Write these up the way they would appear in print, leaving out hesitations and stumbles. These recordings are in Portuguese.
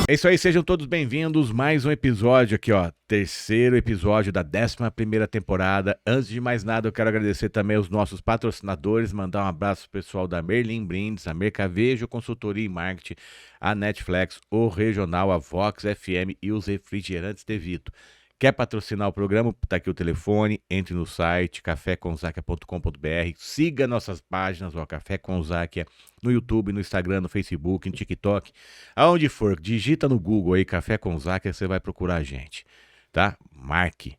É isso aí, sejam todos bem-vindos. Mais um episódio aqui, ó. Terceiro episódio da 11ª temporada. Antes de mais nada, eu quero agradecer também aos nossos patrocinadores, mandar um abraço pro pessoal da Merlin Brindes, a Mercavejo Consultoria e Marketing, a Netflix, o Regional, a Vox FM e os refrigerantes Devito. Quer patrocinar o programa? Tá aqui o telefone, entre no site caféconzaquia.com.br, siga nossas páginas, ó, Café com Záquia, no YouTube, no Instagram, no Facebook, no TikTok, aonde for, digita no Google aí Café com Záquia, você vai procurar a gente, tá? Marque.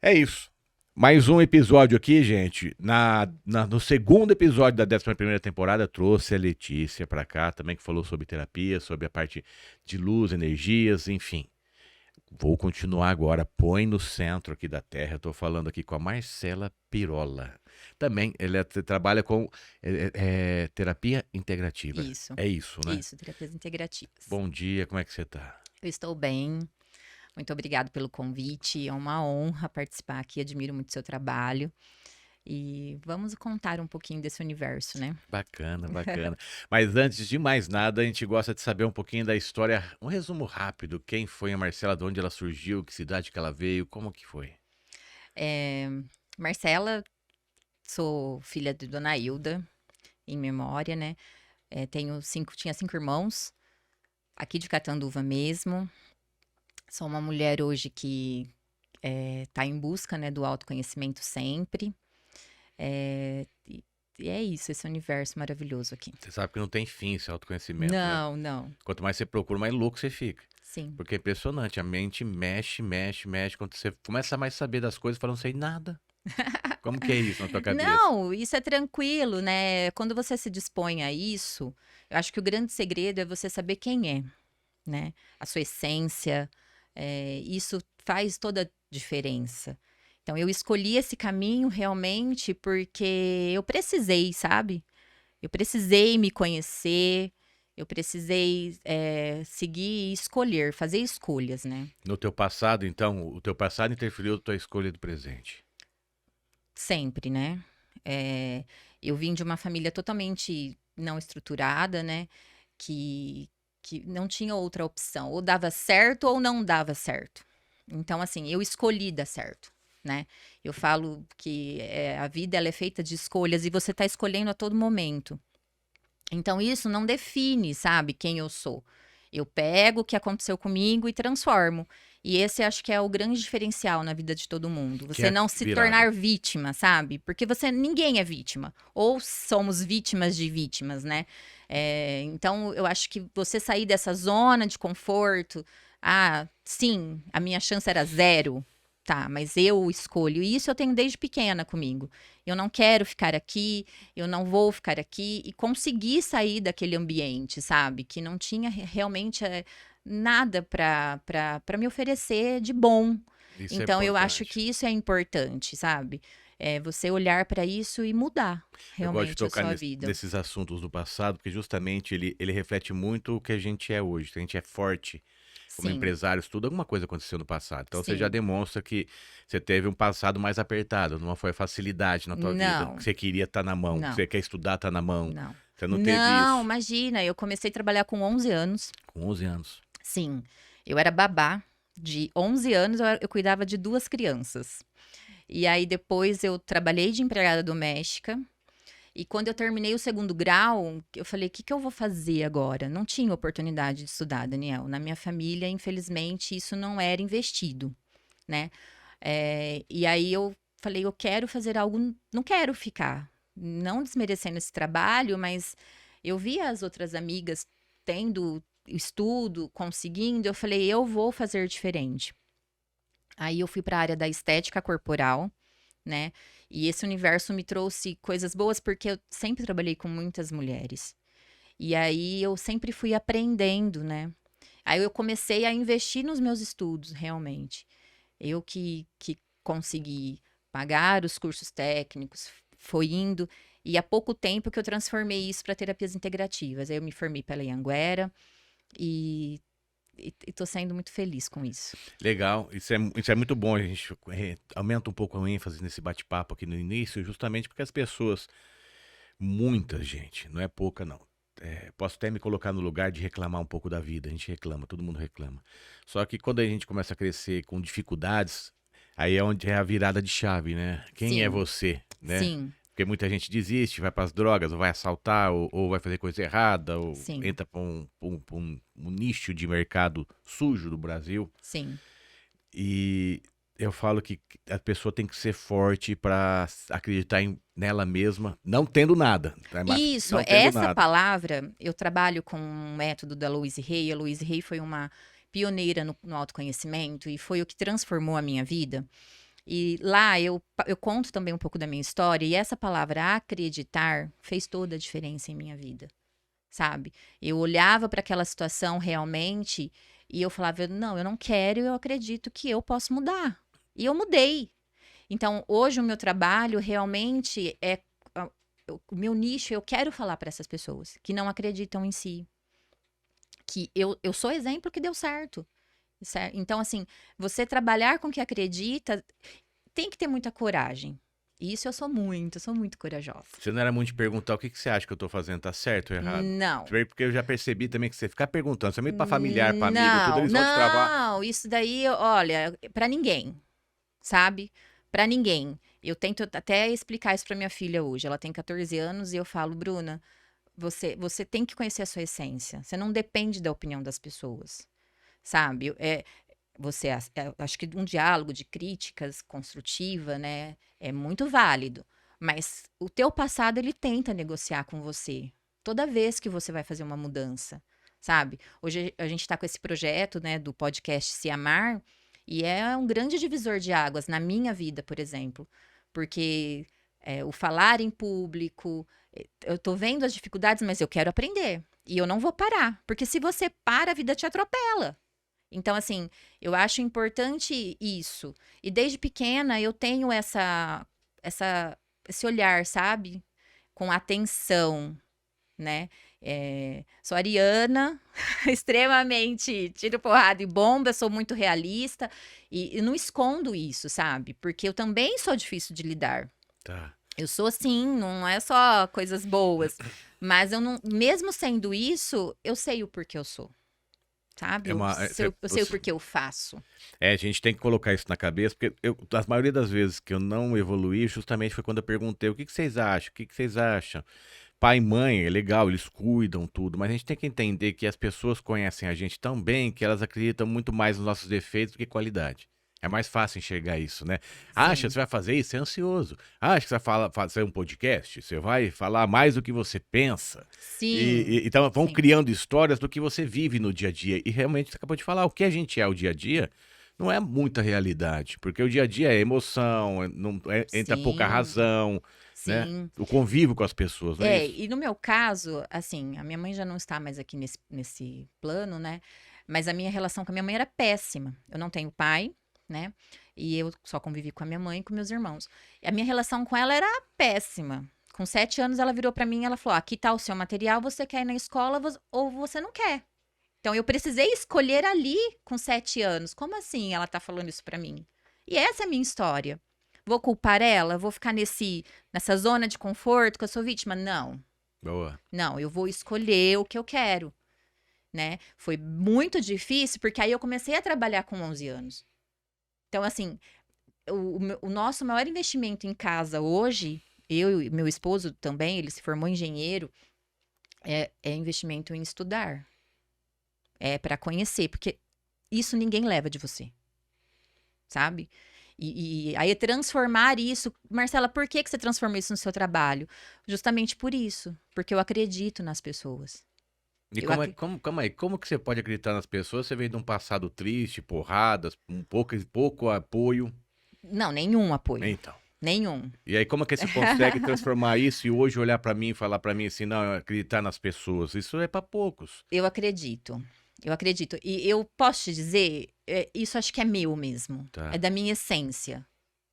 É isso. Mais um episódio aqui, gente. No segundo episódio da 11ª temporada, trouxe a Letícia pra cá, também que falou sobre terapia, sobre a parte de luz, energias, enfim. Vou continuar agora, põe no centro aqui da Terra. Eu tô falando aqui com a Marcela Pirola. Também, ele trabalha com terapia integrativa. Isso, É isso, né? isso, terapias integrativas. Bom dia, como é que você tá? Eu estou bem, muito obrigado pelo convite, é uma honra participar aqui, admiro muito seu trabalho. E vamos contar um pouquinho desse universo, né? Bacana, bacana. Mas antes de mais nada, a gente gosta de saber um pouquinho da história, um resumo rápido. Quem foi a Marcela, de onde ela surgiu, que cidade que ela veio, como que foi? Marcela, sou filha de Dona Hilda, em memória, né? Tinha 5 irmãos, aqui de Catanduva mesmo. Sou uma mulher hoje que tá em busca, né, do autoconhecimento sempre. E é isso, esse universo maravilhoso aqui. Você sabe que não tem fim esse autoconhecimento, né? Não, não. Quanto mais você procura, mais louco você fica. Sim. Porque é impressionante, a mente mexe, mexe, mexe. Quando você começa a mais saber das coisas, fala, não sei nada. Como que é isso na tua cabeça? Não, isso é tranquilo, né? Quando você se dispõe a isso, eu acho que o grande segredo é você saber quem é, né? A sua essência, isso faz toda a diferença. Então, eu escolhi esse caminho realmente porque eu precisei, sabe? Eu precisei me conhecer, eu precisei seguir e escolher, fazer escolhas, né? No teu passado, então, o teu passado interferiu na tua escolha do presente. Sempre, né? Eu vim de uma família totalmente não estruturada, né? Que, que não tinha outra opção. Ou dava certo ou não dava certo. Então, assim, eu escolhi dar certo, né? Eu falo que a vida ela é feita de escolhas e você está escolhendo a todo momento. Então, isso não define, sabe, quem eu sou. Eu pego o que aconteceu comigo e transformo. E esse acho que é o grande diferencial na vida de todo mundo. Que Você é não se virada. tornar vítima, sabe? Porque ninguém é vítima. Ou somos vítimas de vítimas, né? Então, eu acho que você sair dessa zona de conforto. Ah, sim, a minha chance era 0. Tá, mas eu escolho. E isso eu tenho desde pequena comigo. Eu não quero ficar aqui, eu não vou ficar aqui. E conseguir sair daquele ambiente, sabe? Que não tinha realmente nada para me oferecer de bom. Isso Então, é eu acho importante. que isso é importante, sabe? Você olhar para isso e mudar Eu gosto de realmente a tocar sua vida. nesses assuntos do passado, porque justamente ele reflete muito o que a gente é hoje. A gente é forte como Sim, empresários, tudo, alguma coisa aconteceu no passado. Então você já sim. demonstra que você teve um passado mais apertado, não foi facilidade na tua vida, que Não, você queria estar na mão, que não, você quer estudar tá na mão. não. Você não teve Não, isso imagina, eu comecei a trabalhar com 11 anos. com 11 anos. Sim, eu era babá. De 11 anos, eu cuidava de 2 crianças. E aí, depois, eu trabalhei de empregada doméstica. E quando eu terminei o 2º grau, eu falei, o que que eu vou fazer agora? Não tinha oportunidade de estudar, Daniel. Na minha família, infelizmente, isso não era investido, né? E aí, eu falei, eu quero fazer algo, não quero ficar. Não desmerecendo esse trabalho, mas eu via as outras amigas tendo estudo, conseguindo, eu falei, eu vou fazer diferente. Aí eu fui para a área da estética corporal, né? E esse universo me trouxe coisas boas porque eu sempre trabalhei com muitas mulheres. E aí eu sempre fui aprendendo, né? Aí eu comecei a investir nos meus estudos, realmente. Eu que consegui pagar os cursos técnicos, foi indo. E há pouco tempo que eu transformei isso para terapias integrativas. Aí eu me formei pela Anhanguera e tô sendo muito feliz com isso. Legal, isso é muito bom, a gente aumenta um pouco a ênfase nesse bate-papo aqui no início, justamente porque as pessoas Muita gente, não é pouca não. Posso até me colocar no lugar de reclamar um pouco da vida. A gente reclama, todo mundo reclama. Só que quando a gente começa a crescer com dificuldades, aí é onde é a virada de chave, né? Quem é Sim, você, né? sim, Porque muita gente desiste, vai para as drogas, ou vai assaltar, ou vai fazer coisa errada, ou sim, entra para um nicho de mercado sujo do Brasil. sim. E eu falo que a pessoa tem que ser forte para acreditar nela mesma, não tendo nada, tá? Mas Isso, não tendo essa nada. palavra, eu trabalho com um método da Louise Hay. A Louise Hay foi uma pioneira no autoconhecimento e foi o que transformou a minha vida. E lá eu conto também um pouco da minha história, e essa palavra acreditar fez toda a diferença em minha vida, sabe? Eu olhava para aquela situação realmente e eu falava, não, eu não quero, eu acredito que eu posso mudar. E eu mudei. Então, hoje o meu trabalho realmente é o meu nicho, eu quero falar para essas pessoas que não acreditam em si, que eu sou exemplo que deu certo. Então, assim, você trabalhar com o que acredita tem que ter muita coragem. Isso eu sou muito corajosa. Você não era muito de perguntar o que que você acha que eu tô fazendo, tá certo ou errado? Não. Porque eu já percebi também que você ficar perguntando, você meio pra familiar, pra amigo, tudo, Não, eles vão te travar. não, isso daí, olha, para ninguém, sabe? Para ninguém. Eu tento até explicar isso para minha filha hoje. Ela tem 14 anos e eu falo, Bruna, você tem que conhecer a sua essência. Você não depende da opinião das pessoas, sabe? Acho que um diálogo de críticas construtiva, né, é muito válido. Mas o teu passado, ele tenta negociar com você. Toda vez que você vai fazer uma mudança, sabe? Hoje a gente está com esse projeto, né, do podcast Se Amar, e é um grande divisor de águas na minha vida, por exemplo. Porque o falar em público, eu tô vendo as dificuldades, mas eu quero aprender. E eu não vou parar. Porque se você para, a vida te atropela. Então, assim, eu acho importante isso. E desde pequena eu tenho esse olhar, sabe? Com atenção, né? Sou ariana, extremamente tiro porrada e bomba, sou muito realista e não escondo isso, sabe? Porque eu também sou difícil de lidar. Tá. Eu sou assim, não é só coisas boas, mas eu não, mesmo sendo isso, eu sei o porquê eu sou, sabe? É uma, Eu sei o porquê eu faço. a gente tem que colocar isso na cabeça, porque a maioria das vezes que eu não evoluí, justamente foi quando eu perguntei o que que vocês acham, o que que vocês acham? Pai e mãe, é legal, eles cuidam tudo, mas a gente tem que entender que as pessoas conhecem a gente tão bem que elas acreditam muito mais nos nossos defeitos do que qualidade. É mais fácil enxergar isso, né? Acha que Sim, você vai fazer isso? Você é ansioso. Acha que você vai fazer um podcast? Você vai falar mais do que você pensa. sim, Então vão sim, criando histórias do que você vive no dia a dia. E realmente você acabou de falar, o que a gente é o dia a dia não é muita realidade, porque o dia a dia é emoção, entra pouca sim, razão, né? sim. O convívio com as pessoas, não é isso? E no meu caso, assim, a minha mãe já não está mais aqui nesse plano, né? Mas a minha relação com a minha mãe era péssima. Eu não tenho pai, né? E eu só convivi com a minha mãe e com meus irmãos. E a minha relação com ela era péssima. Com 7 anos, ela virou para mim e ela falou: aqui tá o seu material, você quer ir na escola ou você não quer. Então eu precisei escolher ali com 7 anos. Como assim ela tá falando isso para mim? E essa é a minha história. Vou culpar ela? Vou ficar nessa zona de conforto que eu sou vítima? Não. Boa. Não, eu vou escolher o que eu quero, né? Foi muito difícil porque aí eu comecei a trabalhar com 11 anos. Então, assim, o nosso maior investimento em casa hoje, eu e meu esposo também, ele se formou engenheiro, é investimento em estudar. É para conhecer, porque isso ninguém leva de você, sabe? E aí transformar isso. Marcela, por que que você transformou isso no seu trabalho? Justamente por isso, porque eu acredito nas pessoas. E Eu ac... calma aí, como que você pode acreditar nas pessoas? Você veio de um passado triste, porradas, pouco apoio. Não, nenhum apoio. Então. Nenhum. E aí, como é que você consegue transformar isso e hoje olhar pra mim e falar pra mim assim, não, acreditar nas pessoas? Isso é pra poucos. Eu acredito. Eu acredito. E eu posso te dizer, isso acho que é meu mesmo. É Tá. da minha essência.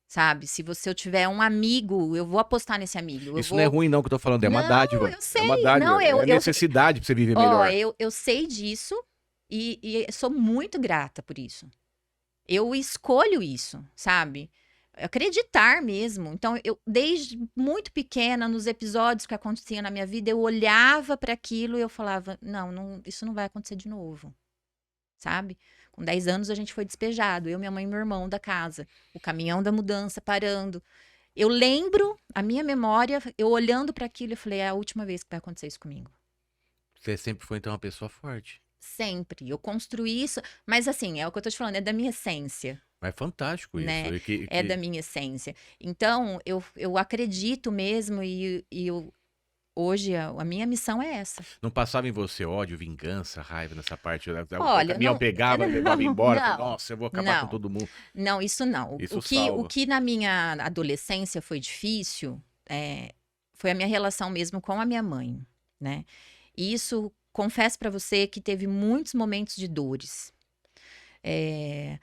Sabe? Se eu tiver um amigo, eu vou apostar nesse amigo. Eu Isso não é vou. ruim, não, que eu tô falando, é uma Não, dádiva. eu É uma sei. dádiva, Não, é necessidade pra você viver Ó, melhor. eu sei disso e sou muito grata por isso. Eu escolho isso, sabe? acreditar mesmo. Então, eu, desde muito pequena, nos episódios que aconteciam na minha vida, eu olhava para aquilo e eu falava: não, isso não vai acontecer de novo, sabe? Com 10 anos, a gente foi despejado, eu, minha mãe e meu irmão da casa, o caminhão da mudança parando. Eu lembro, a minha memória, eu olhando para aquilo, eu falei: é a última vez que vai acontecer isso comigo. Você sempre foi, então, uma pessoa forte. Sempre. Eu construí isso, mas assim, é o que eu tô te falando, é da minha essência. Mas é fantástico isso. Né? E É da minha essência. Então, eu acredito mesmo hoje a minha missão é essa. não passava em você ódio, vingança, raiva nessa parte? O Olha, caminhão não, pegava, levava embora. Falava, não, nossa, eu vou acabar com não, todo mundo. não, isso não. Isso O salva. que na minha adolescência foi difícil foi a minha relação mesmo com a minha mãe, né? E isso, confesso pra você que teve muitos momentos de dores. É,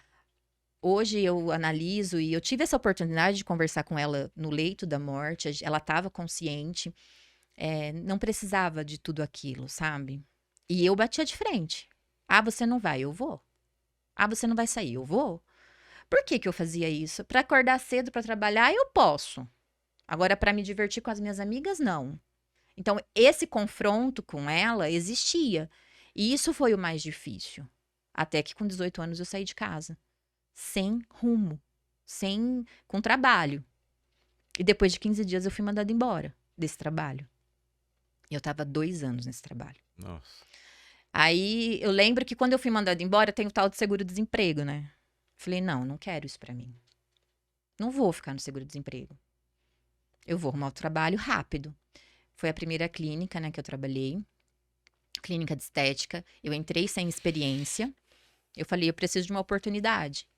Hoje eu analiso e eu tive essa oportunidade de conversar com ela no leito da morte. Ela estava consciente, não precisava de tudo aquilo, sabe? E eu batia de frente. Ah, você não vai, eu vou. Ah, você não vai sair, eu vou. Por que que eu fazia isso? Para acordar cedo para trabalhar, eu posso. Agora, para me divertir com as minhas amigas, não. Então, esse confronto com ela existia. E isso foi o mais difícil. Até que com 18 anos eu saí de casa. Sem rumo, com trabalho. E depois de 15 dias eu fui mandada embora desse trabalho. E eu tava 2 anos nesse trabalho. Nossa. Aí eu lembro que quando eu fui mandada embora, tem o tal de seguro-desemprego, né? Falei, não quero isso pra mim. Não vou ficar no seguro-desemprego. Eu vou arrumar o trabalho rápido. Foi a primeira clínica, né, que eu trabalhei. Clínica de estética. Eu entrei sem experiência. Eu falei, eu preciso de uma oportunidade.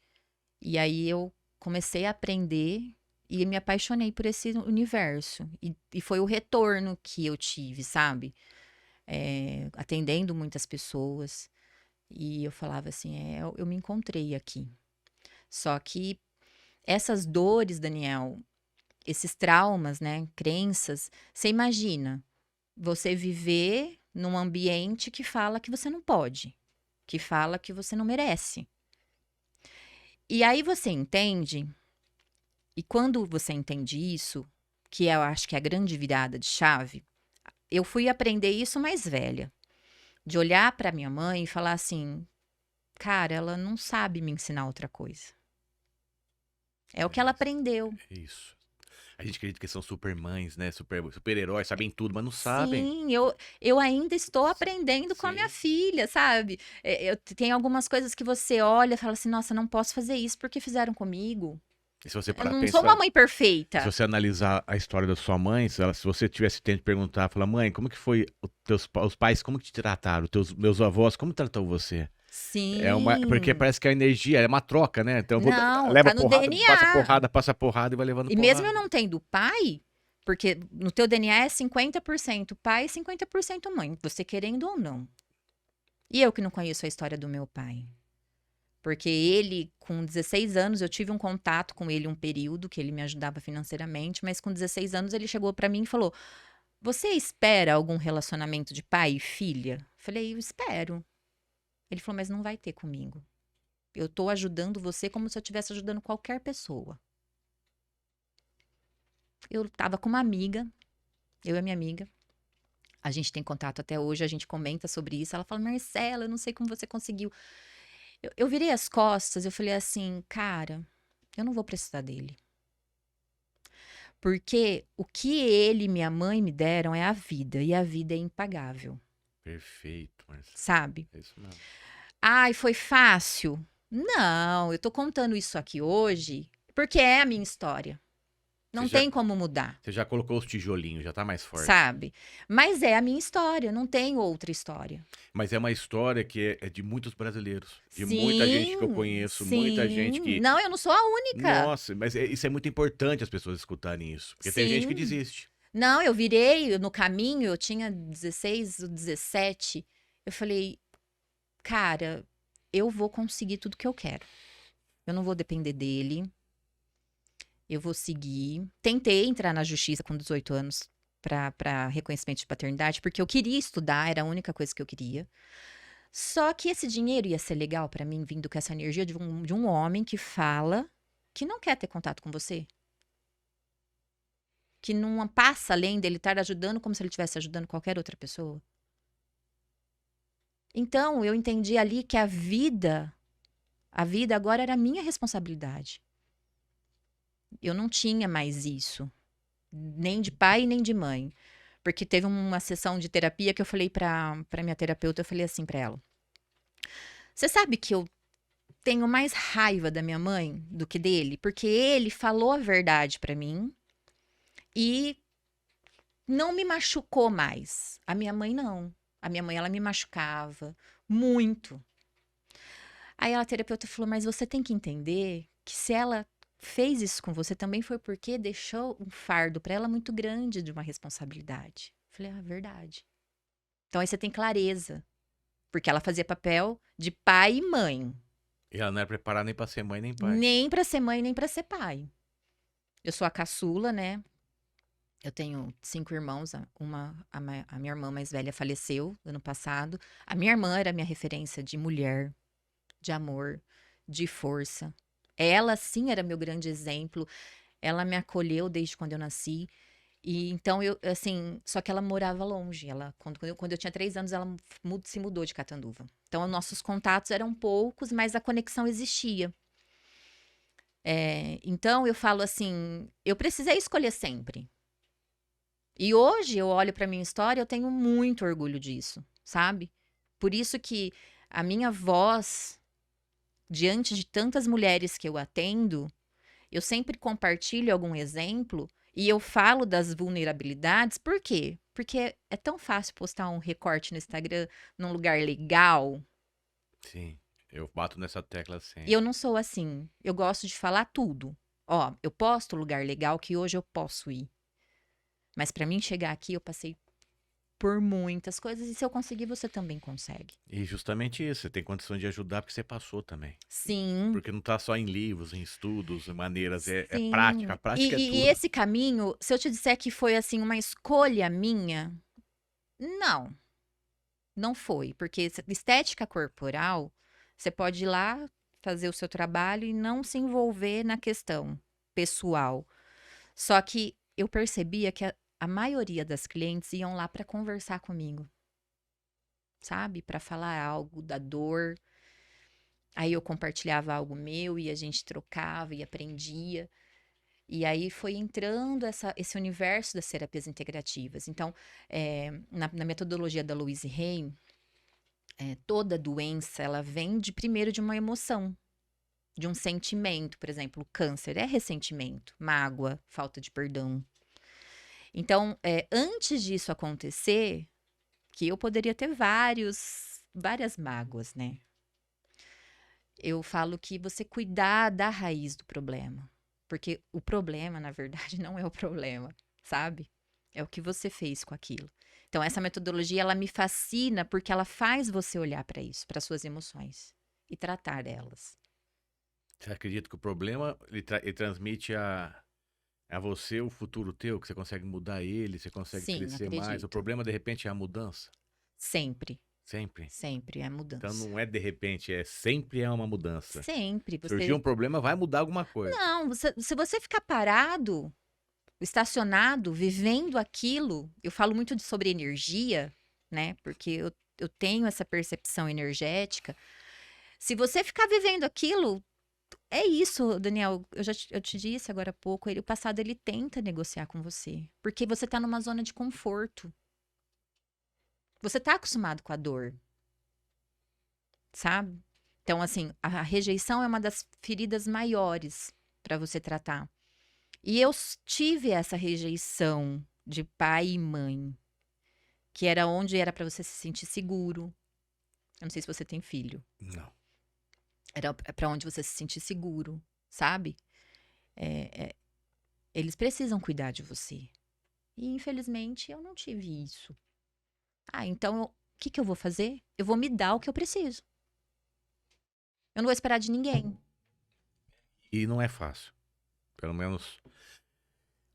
E aí eu comecei a aprender e me apaixonei por esse universo. E foi o retorno que eu tive, sabe? Atendendo muitas pessoas. E eu falava assim, eu me encontrei aqui. Só que essas dores, Daniel, esses traumas, né, crenças, você imagina você viver num ambiente que fala que você não pode, que fala que você não merece. E aí você entende, e quando você entende isso, que eu acho que é a grande virada de chave, eu fui aprender isso mais velha. De olhar para minha mãe e falar assim, cara, ela não sabe me ensinar outra coisa. É o que ela aprendeu. Isso. A gente acredita que são supermães, né? Super-heróis, sabem tudo, mas não sabem. Sim, eu ainda estou aprendendo com a minha Sim. filha, sabe? Tem algumas coisas que você olha e fala assim, nossa, não posso fazer isso porque fizeram comigo. E se você Eu parar pra não sou uma pensar, mãe se perfeita. você analisar a história da sua mãe, se você tivesse tempo de perguntar, falar, mãe, como que foi os pais, como que te trataram? Meus avós, como tratou você? Porque Sim. parece que a energia é uma troca, né? Então Não, leva tá no porrada, DNA. passa porrada e vai levando E mesmo porrada. eu não tendo pai, porque no teu DNA é 50% pai e 50% mãe, você querendo ou não. E eu que não conheço a história do meu pai. Porque ele, com 16 anos, eu tive um contato com ele um período que ele me ajudava financeiramente, mas com 16 anos ele chegou pra mim e falou: "Você espera algum relacionamento de pai e filha?" Falei: "Eu espero." Ele falou: "Mas não vai ter comigo. Eu tô ajudando você como se eu estivesse ajudando qualquer pessoa." Eu tava com uma amiga, eu e a minha amiga. A gente tem contato até hoje, a gente comenta sobre isso. Ela fala: "Marcela, eu não sei como você conseguiu." Eu virei as costas, eu falei assim: "Cara, eu não vou precisar dele." Porque o que ele e minha mãe me deram é a vida, e a vida é impagável, Perfeito, Marcelo. sabe? É isso mesmo. Ai, foi fácil? Não, eu tô contando isso aqui hoje porque é a minha história. Você Não já, tem como mudar, você já colocou os tijolinhos, já tá mais forte. sabe? Mas é a minha história, não tem outra história. Mas é uma história que é de muitos brasileiros, de muita gente que eu Sim, conheço, muita gente sim. que. Não, eu não sou a única. Nossa, mas isso é muito importante as pessoas escutarem isso. Porque tem gente que Sim. desiste. Não, eu virei no caminho, eu tinha 16 ou 17. Eu falei, cara, eu vou conseguir tudo que eu quero. Eu não vou depender dele. Eu vou seguir. Tentei entrar na justiça com 18 anos para reconhecimento de paternidade, porque eu queria estudar, era a única coisa que eu queria. Só que esse dinheiro ia ser legal para mim, vindo com essa energia de um homem que fala que não quer ter contato com você. Que não passa além dele estar ajudando como se ele estivesse ajudando qualquer outra pessoa. Então, eu entendi ali que a vida agora era minha responsabilidade. Eu não tinha mais isso, nem de pai nem de mãe. Porque teve uma sessão de terapia que eu falei pra minha terapeuta, eu falei assim pra ela: "Você sabe que eu tenho mais raiva da minha mãe do que dele? Porque ele falou a verdade pra mim e não me machucou mais. A minha mãe não. A minha mãe, ela me machucava muito." Aí a terapeuta falou: "Mas você tem que entender que se ela fez isso com você também foi porque deixou um fardo pra ela muito grande de uma responsabilidade." Falei: "Ah, verdade." Então aí você tem clareza, porque ela fazia papel de pai e mãe, E ela não é preparada nem pra ser mãe nem pai. nem pra ser mãe nem pra ser pai. Eu sou a caçula, né? Eu tenho 5 irmãos, a minha irmã mais velha faleceu ano passado. A minha irmã era a minha referência de mulher, de amor, de força. Ela sim era meu grande exemplo. Ela me acolheu desde quando eu nasci. E então eu, assim, só que ela morava longe. Ela, quando eu tinha 3 anos, ela se mudou de Catanduva. Então, os nossos contatos eram poucos, mas a conexão existia. Então, eu falo assim, eu precisei escolher sempre. E hoje eu olho para minha história, eu tenho muito orgulho disso, sabe? Por isso que a minha voz, diante de tantas mulheres que eu atendo, eu sempre compartilho algum exemplo e eu falo das vulnerabilidades. Por quê? Porque é tão fácil postar um recorte no Instagram num lugar legal. Sim, eu bato nessa tecla E eu sempre. não sou assim. Eu gosto de falar tudo. Ó, eu posto lugar legal que hoje eu posso ir. Mas para mim chegar aqui, eu passei por muitas coisas. E se eu conseguir, você também consegue. E justamente isso, você tem condição de ajudar porque você passou também. Sim, Porque não tá só em livros, em estudos, em maneiras, é prática. A sim. prática é E tudo. esse caminho, se eu te disser que foi assim uma escolha minha, não. Não foi, porque estética corporal, você pode ir lá fazer o seu trabalho e não se envolver na questão pessoal. Só que eu percebia que a maioria das clientes iam lá para conversar comigo, sabe? Para falar algo da dor. Aí eu compartilhava algo meu e a gente trocava e aprendia. E aí foi entrando esse universo das terapias integrativas. Então, na metodologia da Louise Hay, toda doença, ela vem primeiro de uma emoção, de um sentimento. Por exemplo, o câncer é ressentimento, mágoa, falta de perdão. Então, antes disso acontecer, que eu poderia ter várias mágoas, né? Eu falo que você cuidar da raiz do problema. Porque o problema, na verdade, não é o problema, sabe? É o que você fez com aquilo. Então, essa metodologia, ela me fascina porque ela faz você olhar para isso, para suas emoções e tratar delas. Você acredita que o problema, ele transmite a você o futuro teu, que você consegue mudar ele, você consegue Sim, crescer mais. O acredito. problema, de repente, é a mudança. Sempre, Sempre. sempre é Então mudança. não é de repente, sempre é uma mudança. Sempre Surgiu você. um problema, vai mudar alguma coisa. Não, se você ficar parado, estacionado, vivendo aquilo, eu falo muito sobre energia, né? Porque eu tenho essa percepção energética. Se você ficar vivendo aquilo, é isso, Daniel. Eu te disse agora há pouco, o passado ele tenta negociar com você, porque você está numa zona de conforto. Você está acostumado com a dor, sabe? Então, assim, a rejeição é uma das feridas maiores para você tratar. E eu tive essa rejeição de pai e mãe, que era onde era para você se sentir seguro. Eu não sei se você tem filho. Não. Era para onde você se sentir seguro, sabe? É, eles precisam cuidar de você. E infelizmente eu não tive isso. Ah, então o que que eu vou fazer? Eu vou me dar o que eu preciso. Eu não vou esperar de ninguém. E não é fácil. Pelo menos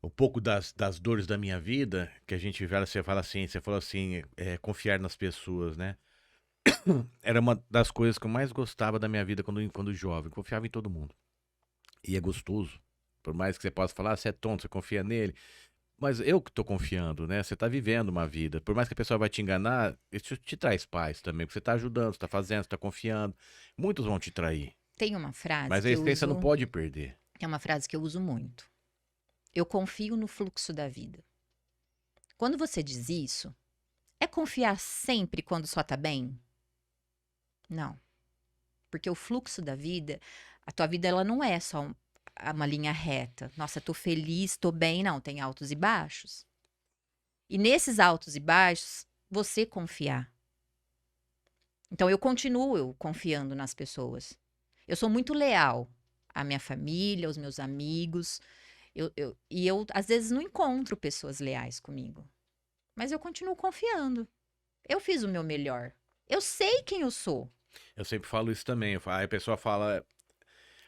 um pouco das dores da minha vida, que a gente vê, você fala assim, você falou assim, confiar nas pessoas, né? Era uma das coisas que eu mais gostava da minha vida quando jovem, confiava em todo mundo. E é gostoso. Por mais que você possa falar, você é tonto, você confia nele. Mas eu que tô confiando, né? Você tá vivendo uma vida. Por mais que a pessoa vai te enganar, isso te traz paz também. Porque você tá ajudando, você tá fazendo, você tá confiando. Muitos vão te trair. Tem uma frase Mas a que eu essência não uso, pode perder. é uma frase que eu uso muito. Eu confio no fluxo da vida. Quando você diz isso, é confiar sempre quando só tá bem? Não. Porque o fluxo da vida, a tua vida ela não é só uma linha reta. Nossa, tô feliz, tô bem. Não, tem altos e baixos. E nesses altos e baixos, você confiar. Então eu continuo confiando nas pessoas. Eu sou muito leal à minha família, aos meus amigos. E eu, às vezes, não encontro pessoas leais comigo. Mas eu continuo confiando. Eu fiz o meu melhor. Eu sei quem eu sou. Eu sempre falo isso também. Aí a pessoa fala,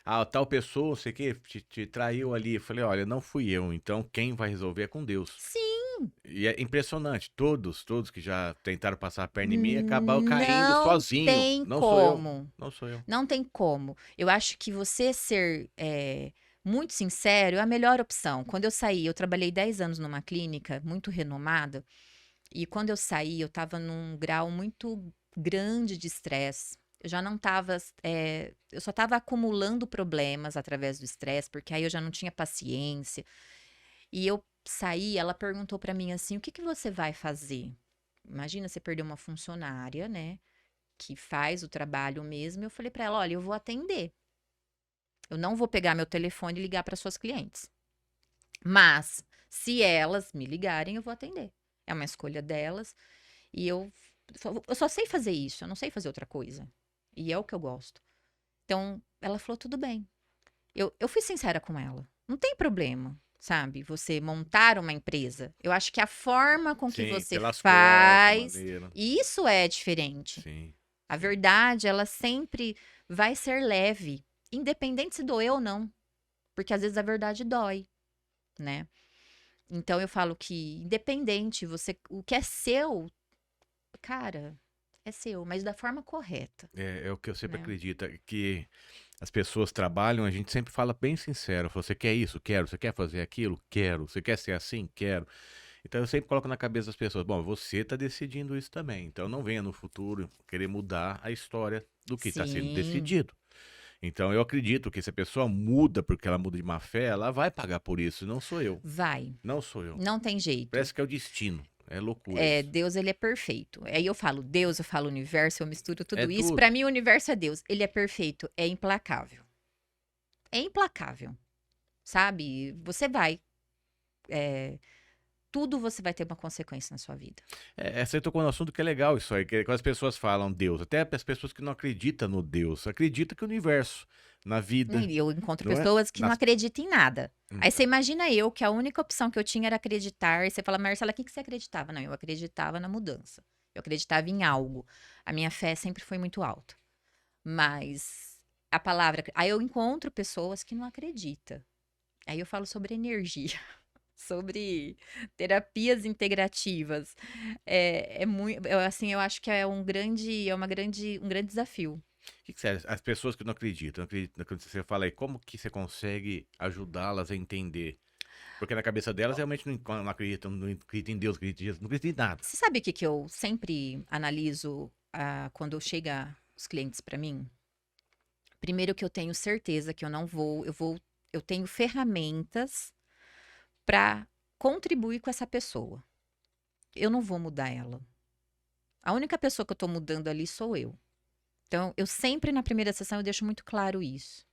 ah, tal pessoa, não sei o quê, te traiu ali. Eu falei, olha, não fui eu. Então quem vai resolver é com Deus. Sim, E é impressionante. Todos que já tentaram passar a perna em mim acabaram caindo não sozinho. tem Não sou eu. como. Não sou eu. Não tem como. Eu acho que você ser muito sincero é a melhor opção. Quando eu saí, eu trabalhei 10 anos numa clínica muito renomada. E quando eu saí, eu estava num grau muito grande de estresse. Eu já não estava. Eu só estava acumulando problemas através do estresse, porque aí eu já não tinha paciência. E eu saí, ela perguntou para mim assim: o que que você vai fazer? Imagina você perder uma funcionária, né? Que faz o trabalho mesmo. Eu falei para ela: olha, eu vou atender. Eu não vou pegar meu telefone e ligar para suas clientes. Mas, se elas me ligarem, eu vou atender. É uma escolha delas. E eu só sei fazer isso, eu não sei fazer outra coisa. E é o que eu gosto. Então, ela falou: tudo bem. Eu fui sincera com ela. Não tem problema, sabe? Você montar uma empresa. Eu acho que a forma com que Sim, você pelas costas, faz, maneiro. isso é diferente. Sim, A sim. verdade, ela sempre vai ser leve, independente se doer ou não. Porque às vezes a verdade dói, né? Então eu falo que, independente, o que é seu, cara, é seu, mas da forma correta, É o que eu sempre né? acredito, é que as pessoas trabalham, a gente sempre fala bem sincero. Você quer isso? Quero. Você quer fazer aquilo? Quero. Você quer ser assim? Quero. Então eu sempre coloco na cabeça das pessoas, bom, você está decidindo isso também. Então não venha no futuro querer mudar a história do que está sendo Sim, decidido. Então eu acredito que se a pessoa muda porque ela muda de má fé, ela vai pagar por isso. Não sou eu. vai. Não sou eu. Não tem jeito. Parece que é o destino. É loucura isso. Deus, ele é perfeito. Aí eu falo Deus, eu falo universo, eu misturo É tudo isso. tudo. Pra mim, o universo é Deus. Ele é perfeito, é implacável. É implacável, sabe? Você vai. é, Tudo você vai ter uma consequência na sua vida. Você tocou no assunto que é legal isso aí, que quando as pessoas falam Deus, até as pessoas que não acreditam no Deus, acreditam que o universo, na vida, E eu encontro não é? pessoas que não Nas... acreditam em nada. Aí você Então, imagina eu, que a única opção que eu tinha era acreditar. E você fala, Marcela, o que que você acreditava? Não, eu acreditava na mudança. Eu acreditava em algo. A minha fé sempre foi muito alta. Mas a palavra. Aí eu encontro pessoas que não acreditam. Aí eu falo sobre energia, sobre terapias integrativas. É muito. Assim, eu acho que é um grande desafio. o que que você, as pessoas que não acreditam, quando você fala aí, como que você consegue ajudá-las a entender? Porque na cabeça delas realmente não acreditam, não acreditam em Deus, acreditam em Jesus, não acreditam em nada. Você sabe o que que eu sempre analiso quando chega os clientes para mim? Primeiro que eu tenho certeza que eu tenho ferramentas para contribuir com essa pessoa. Eu não vou mudar ela. A única pessoa que eu tô mudando ali sou eu. Então, eu sempre na primeira sessão eu deixo muito claro isso.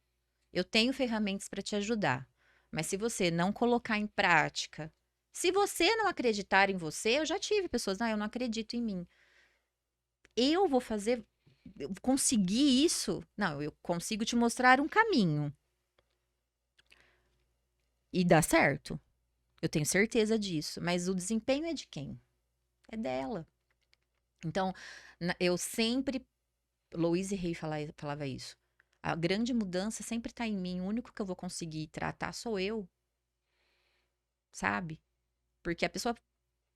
Eu tenho ferramentas para te ajudar, mas se você não colocar em prática, se você não acreditar em você, eu já tive pessoas, eu não acredito em mim. Eu vou fazer, eu conseguir isso? Não, eu consigo te mostrar um caminho. E dá certo. Eu tenho certeza disso, mas o desempenho é de quem? É dela. Então, eu sempre, Louise Hay falava isso. A grande mudança sempre está em mim. O único que eu vou conseguir tratar sou eu, sabe? Porque a pessoa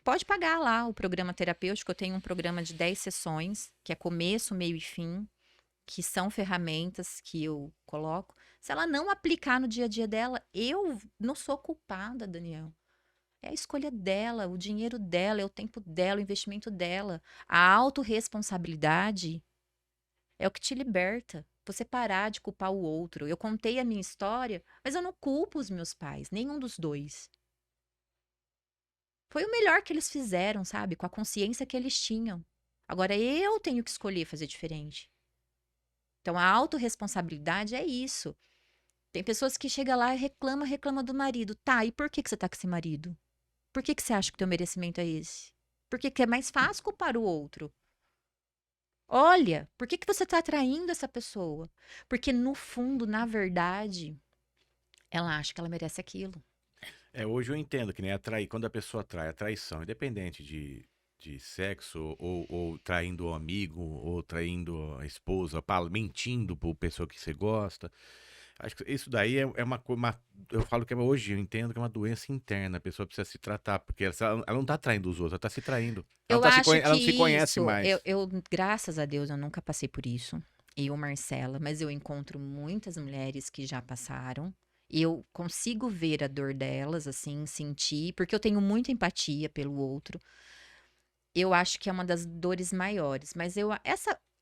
pode pagar lá o programa terapêutico. Eu tenho um programa de 10 sessões, que é começo, meio e fim. que são ferramentas que eu coloco, se ela não aplicar no dia a dia dela, eu não sou culpada, Daniel. É a escolha dela, o dinheiro dela, é o tempo dela, o investimento dela. A autorresponsabilidade é o que te liberta. Você parar de culpar o outro. Eu contei a minha história, mas eu não culpo os meus pais, nenhum dos dois. Foi o melhor que eles fizeram, sabe? Com a consciência que eles tinham. Agora eu tenho que escolher fazer diferente. Então a autorresponsabilidade é isso. Tem pessoas que chegam lá e reclama do marido. Tá, e por que você tá com esse marido? Por que você acha que o teu merecimento é esse? Por que é mais fácil culpar o outro? Olha, por que você tá atraindo essa pessoa? Porque no fundo, na verdade, ela acha que ela merece aquilo. Hoje eu entendo que nem atrair, quando a pessoa atrai a traição, independente de sexo, ou traindo o amigo, ou traindo a esposa, mentindo por pessoa que você gosta. Acho que isso daí é uma. Eu falo que hoje eu entendo que é uma doença interna. A pessoa precisa se tratar, porque ela não tá traindo os outros, ela tá se traindo. Eu acho Ela que não se conhece isso, mais. graças a Deus, eu nunca passei por isso. Eu, Marcela, mas eu encontro muitas mulheres que já passaram. E eu consigo ver a dor delas, assim, sentir, porque eu tenho muita empatia pelo outro. Eu acho que é uma das dores maiores. Mas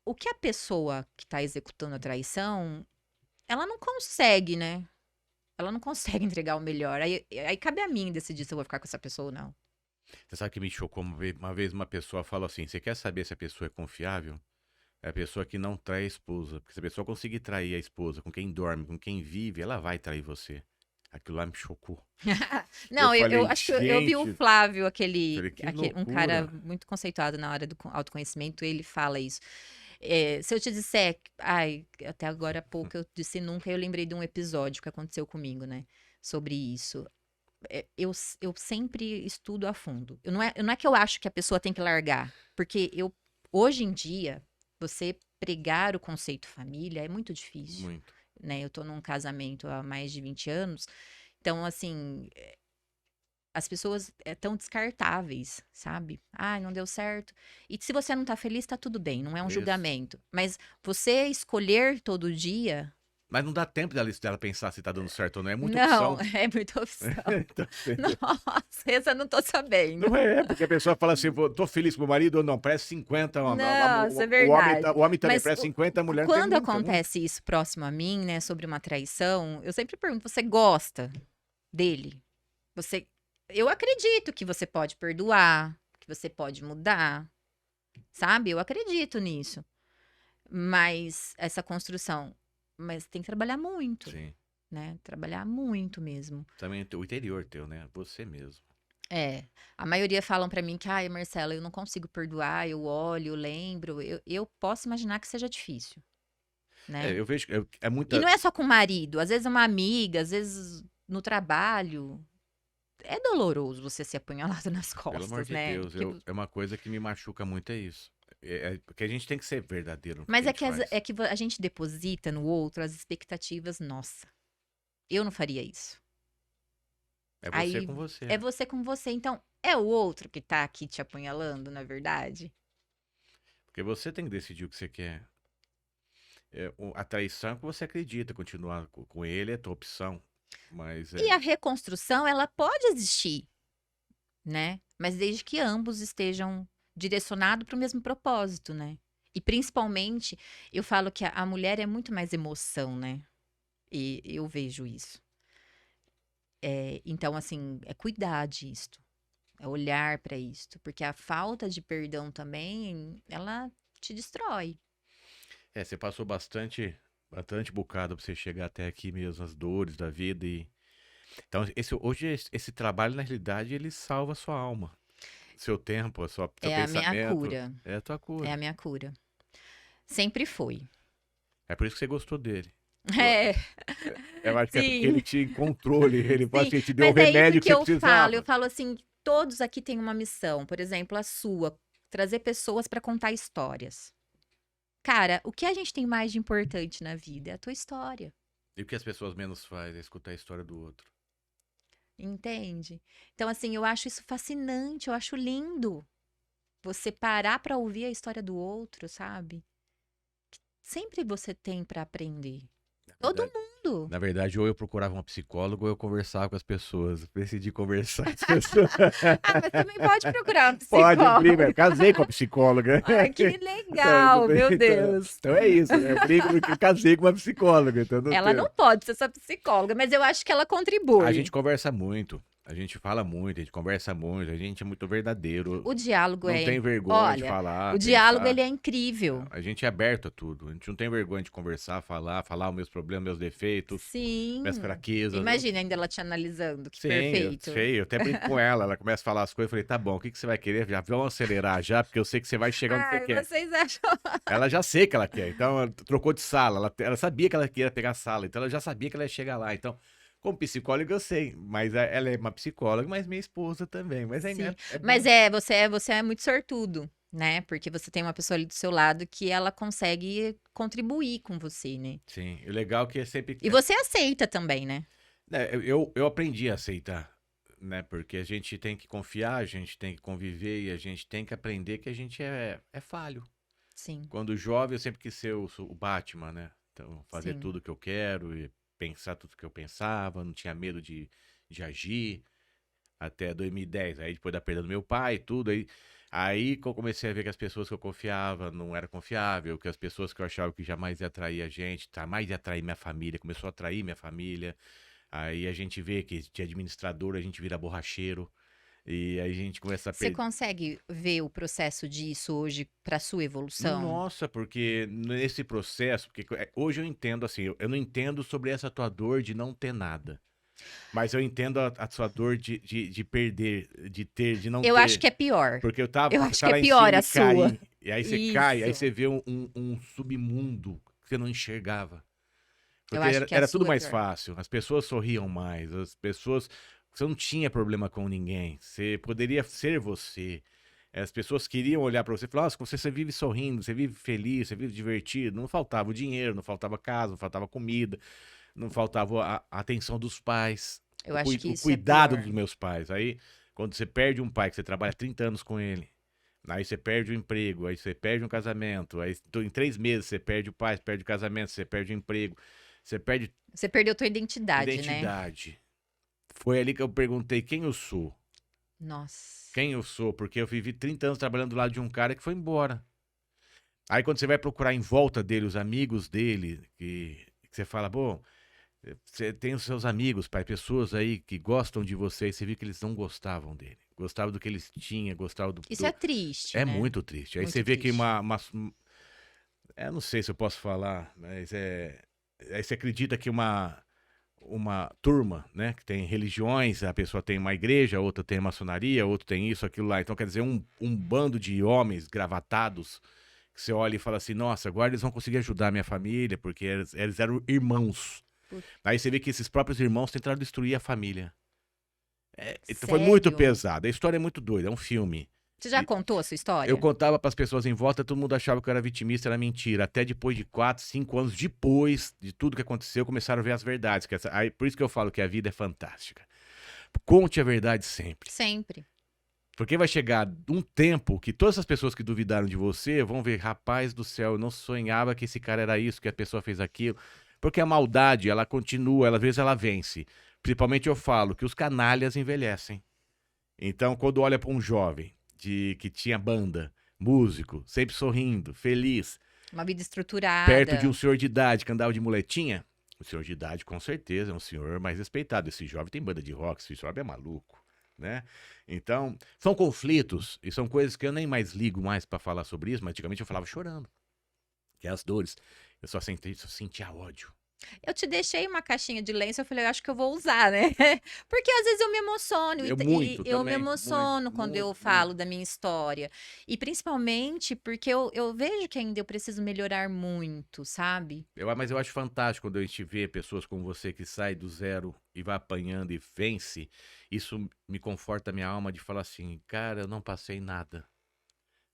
o que a pessoa que tá executando a traição, ela não consegue, né? Ela não consegue entregar o melhor. Aí cabe a mim decidir se eu vou ficar com essa pessoa ou não. Você sabe que me chocou uma vez uma pessoa falou assim: você quer saber se a pessoa é confiável? É a pessoa que não trai a esposa. Porque se a pessoa conseguir trair a esposa com quem dorme, com quem vive, ela vai trair você. Aquilo lá me chocou. Eu Não, eu falei, acho que eu vi o gente, Flávio, falei, que um cara loucura. muito conceituado na área do autoconhecimento, ele fala isso. Se eu te disser, ai, até agora há pouco eu disse nunca, eu lembrei de um episódio que aconteceu comigo, né? Sobre isso. Eu sempre estudo a fundo. Não é que eu acho que a pessoa tem que largar, porque hoje em dia, você pregar o conceito família é muito difícil, Muito. né? Eu tô num casamento há mais de 20 anos, então, assim, as pessoas tão descartáveis, sabe? Ah, não deu certo. E se você não tá feliz, tá tudo bem, não é um Isso. julgamento. Mas você escolher todo dia, Mas não dá tempo dela pensar se tá dando certo ou não. É muita não, opção. é muita opção. Então, assim, Nossa, essa eu não tô sabendo. não é, porque a pessoa fala assim, tô feliz com o marido ou não, parece 50. Nossa, é O verdade. homem também Mas parece 50, a mulher não tem quando nunca, nunca. acontece isso próximo a mim, né, sobre uma traição, eu sempre pergunto: você gosta dele? Você, eu acredito que você pode perdoar, que você pode mudar, sabe? Eu acredito nisso. Mas essa construção, mas tem que trabalhar muito, Sim. né? Trabalhar muito mesmo. Também o interior teu, né? Você mesmo. É, a maioria falam pra mim que, ai, Marcela, eu não consigo perdoar, eu olho, eu lembro, eu posso imaginar que seja difícil, né? Eu vejo que é E muita. não é só com o marido, às vezes é uma amiga, às vezes no trabalho. É doloroso você ser apunhalado nas Pelo amor costas, de né? Deus, é uma coisa que me machuca muito, é isso. Porque a gente tem que ser verdadeiro no que Mas a gente faz. é que a gente deposita no outro as expectativas, nossa, eu não faria isso. É você Aí com você. é você com você, então é o outro que tá aqui te apunhalando, na verdade? Porque você tem que decidir o que você quer. A traição é que você acredita, continuar com ele é tua opção. Mas E a reconstrução, ela pode existir, né? Mas desde que ambos estejam direcionados para o mesmo propósito, né? E principalmente, eu falo que a mulher é muito mais emoção, né? E eu vejo isso. Então, assim, é cuidar disto, é olhar para isto, porque a falta de perdão também, ela te destrói. você passou bastante bocado pra você chegar até aqui mesmo, as dores da vida e então hoje esse trabalho na realidade ele salva a sua alma, seu tempo, seu É a minha pensamento, cura, é a tua é a cura. minha cura. Sempre foi. É por isso que você gostou dele. Eu, É, eu acho que é porque ele sim, te encontrou, ele falou sim. assim, te deu o Mas é isso remédio que que você eu precisava. falo assim, todos aqui têm uma missão, por exemplo, a sua, trazer pessoas para contar histórias. Cara, o que a gente tem mais de importante na vida é a tua história. E o que as pessoas menos fazem é escutar a história do outro. Entende? Então, assim, eu acho isso fascinante, eu acho lindo. Você parar pra ouvir a história do outro, sabe? sempre você tem para aprender. Na Todo verdade, mundo. na verdade, ou eu procurava uma psicóloga ou eu conversava com as pessoas. Decidi conversar com as pessoas. Ah, mas também pode procurar um Pode, eu brigo, eu psicólogo. casei com a psicóloga. Ai, que Então, legal, meu então, Deus. então é isso, né? Eu brigo porque eu casei com uma psicóloga, então não Ela tem. não pode ser sua psicóloga, mas eu acho que ela A gente contribui. conversa muito, a gente fala muito, a gente conversa muito, a gente é muito verdadeiro. O diálogo Não é. tem vergonha de Olha, falar, o diálogo ele pensar. é incrível. A gente é aberto a tudo. A gente não tem vergonha de conversar, falar os meus problemas, meus defeitos, minhas Sim. fraquezas. Imagina ainda ela te analisando, que Sim, perfeito. eu até brinco com ela. Ela começa a falar as coisas. Eu falei, tá bom, o que que você vai querer? Já vamos acelerar já, porque eu sei que você vai chegar onde você Ai, quer. vocês acham. Ela já sei que ela quer. Então, ela trocou de sala. Ela sabia que ela queria pegar a sala. Então, ela já sabia que ela ia chegar lá. Então, como psicóloga, eu sei. Mas ela é uma psicóloga, mas minha esposa também. Mas Sim. é Mas bom. você é muito sortudo, né? Porque você tem uma pessoa ali do seu lado que ela consegue contribuir com você, né? Sim, o legal é que é sempre. E você aceita também, né? Eu aprendi a aceitar, né? Porque a gente tem que confiar, a gente tem que conviver e a gente tem que aprender que a gente é falho. Sim, Quando jovem, eu sempre quis ser o Batman, né? Então, fazer sim. tudo que eu quero e pensar tudo que eu pensava, não tinha medo de agir. Até 2010, aí depois da perda do meu pai e tudo, aí que eu comecei a ver que as pessoas que eu confiava não eram confiáveis, que as pessoas que eu achava que jamais ia atrair a gente, jamais ia atrair minha família, começou a atrair minha família. Aí a gente vê que de administrador a gente vira borracheiro. E aí a gente começa a Você perder. consegue ver o processo disso hoje para sua evolução? Nossa, porque nesse processo, porque hoje eu entendo assim, eu não entendo sobre essa tua dor de não ter nada. Mas eu entendo a sua dor de perder, de não Eu acho ter. que é pior. Porque eu tava, Eu você acho tá que é lá em pior cima a e sua. cai. E aí você cai, aí Isso. você vê um submundo que você não enxergava. Eu Porque acho que a era tudo sua é mais pior. fácil. As pessoas sorriam mais. As pessoas. Você não tinha problema com ninguém. Você poderia ser você. As pessoas queriam olhar pra você e falar: Nossa, você vive sorrindo, você vive feliz, você vive divertido. Não faltava o dinheiro, não faltava casa, não faltava comida, não faltava a atenção dos pais, Eu acho que o isso é cuidado dos pior. meus pais. Aí, quando você perde um pai, que você trabalha 30 anos com ele, aí você perde o emprego, aí você perde um casamento, aí em 3 meses você perde o pai, você perde o casamento, você perde o emprego, você perde Você perdeu tua identidade, né? identidade. Foi ali que eu perguntei quem eu sou. Nossa. Quem eu sou, porque eu vivi 30 anos trabalhando do lado de um cara que foi embora. Aí quando você vai procurar em volta dele, os amigos dele, que você fala, bom, você tem os seus amigos, pai, pessoas aí que gostam de você, e você viu que eles não gostavam dele. Gostavam do que eles tinham, gostavam Isso é triste, É né? muito triste. Aí você Muito vê que triste. eu não sei se eu posso falar, mas aí você acredita que uma turma, né, que tem religiões, a pessoa tem uma igreja, outra tem maçonaria, outro tem isso, aquilo lá. Então quer dizer, um bando de homens gravatados que você olha e fala assim, nossa, agora eles vão conseguir ajudar a minha família, porque eles eram irmãos. Putz, Aí você vê que esses próprios irmãos tentaram destruir a família. Então foi muito sério? pesado. A história é muito doida, é um filme. Você já contou a sua Eu história? contava para as pessoas em volta, todo mundo achava que eu era vitimista, era mentira. Até depois de 4, 5 anos depois de tudo que aconteceu, começaram a ver as verdades. Aí, por isso que eu falo que a vida é fantástica. Conte a verdade sempre. Sempre. Porque vai chegar um tempo que todas as pessoas que duvidaram de você vão ver, rapaz do céu, eu não sonhava que esse cara era isso, que a pessoa fez aquilo. Porque a maldade, ela continua, às vezes ela vence. Principalmente eu falo que os canalhas envelhecem. Então, quando olha para um jovem que tinha banda, músico, sempre sorrindo, feliz, Uma vida perto de um estruturada. senhor de idade que andava de muletinha, o senhor de idade com certeza é um senhor mais respeitado. Esse jovem tem banda de rock, esse jovem é maluco, né? Então, são conflitos e são coisas que eu nem mais ligo mais para falar sobre isso, mas antigamente eu falava chorando, que é as dores. Eu só sentia ódio. Eu te deixei uma caixinha de lenço, eu falei, eu acho que eu vou usar, né? Porque às vezes eu me emociono, Eu e muito eu me também, muito, emociono quando eu muito, falo muito. da minha história. E principalmente porque eu vejo que ainda eu preciso melhorar muito, sabe? Mas eu acho fantástico quando a gente vê pessoas como você que sai do zero e vai apanhando e vence. Isso me conforta a minha alma de falar assim, cara, eu não passei nada.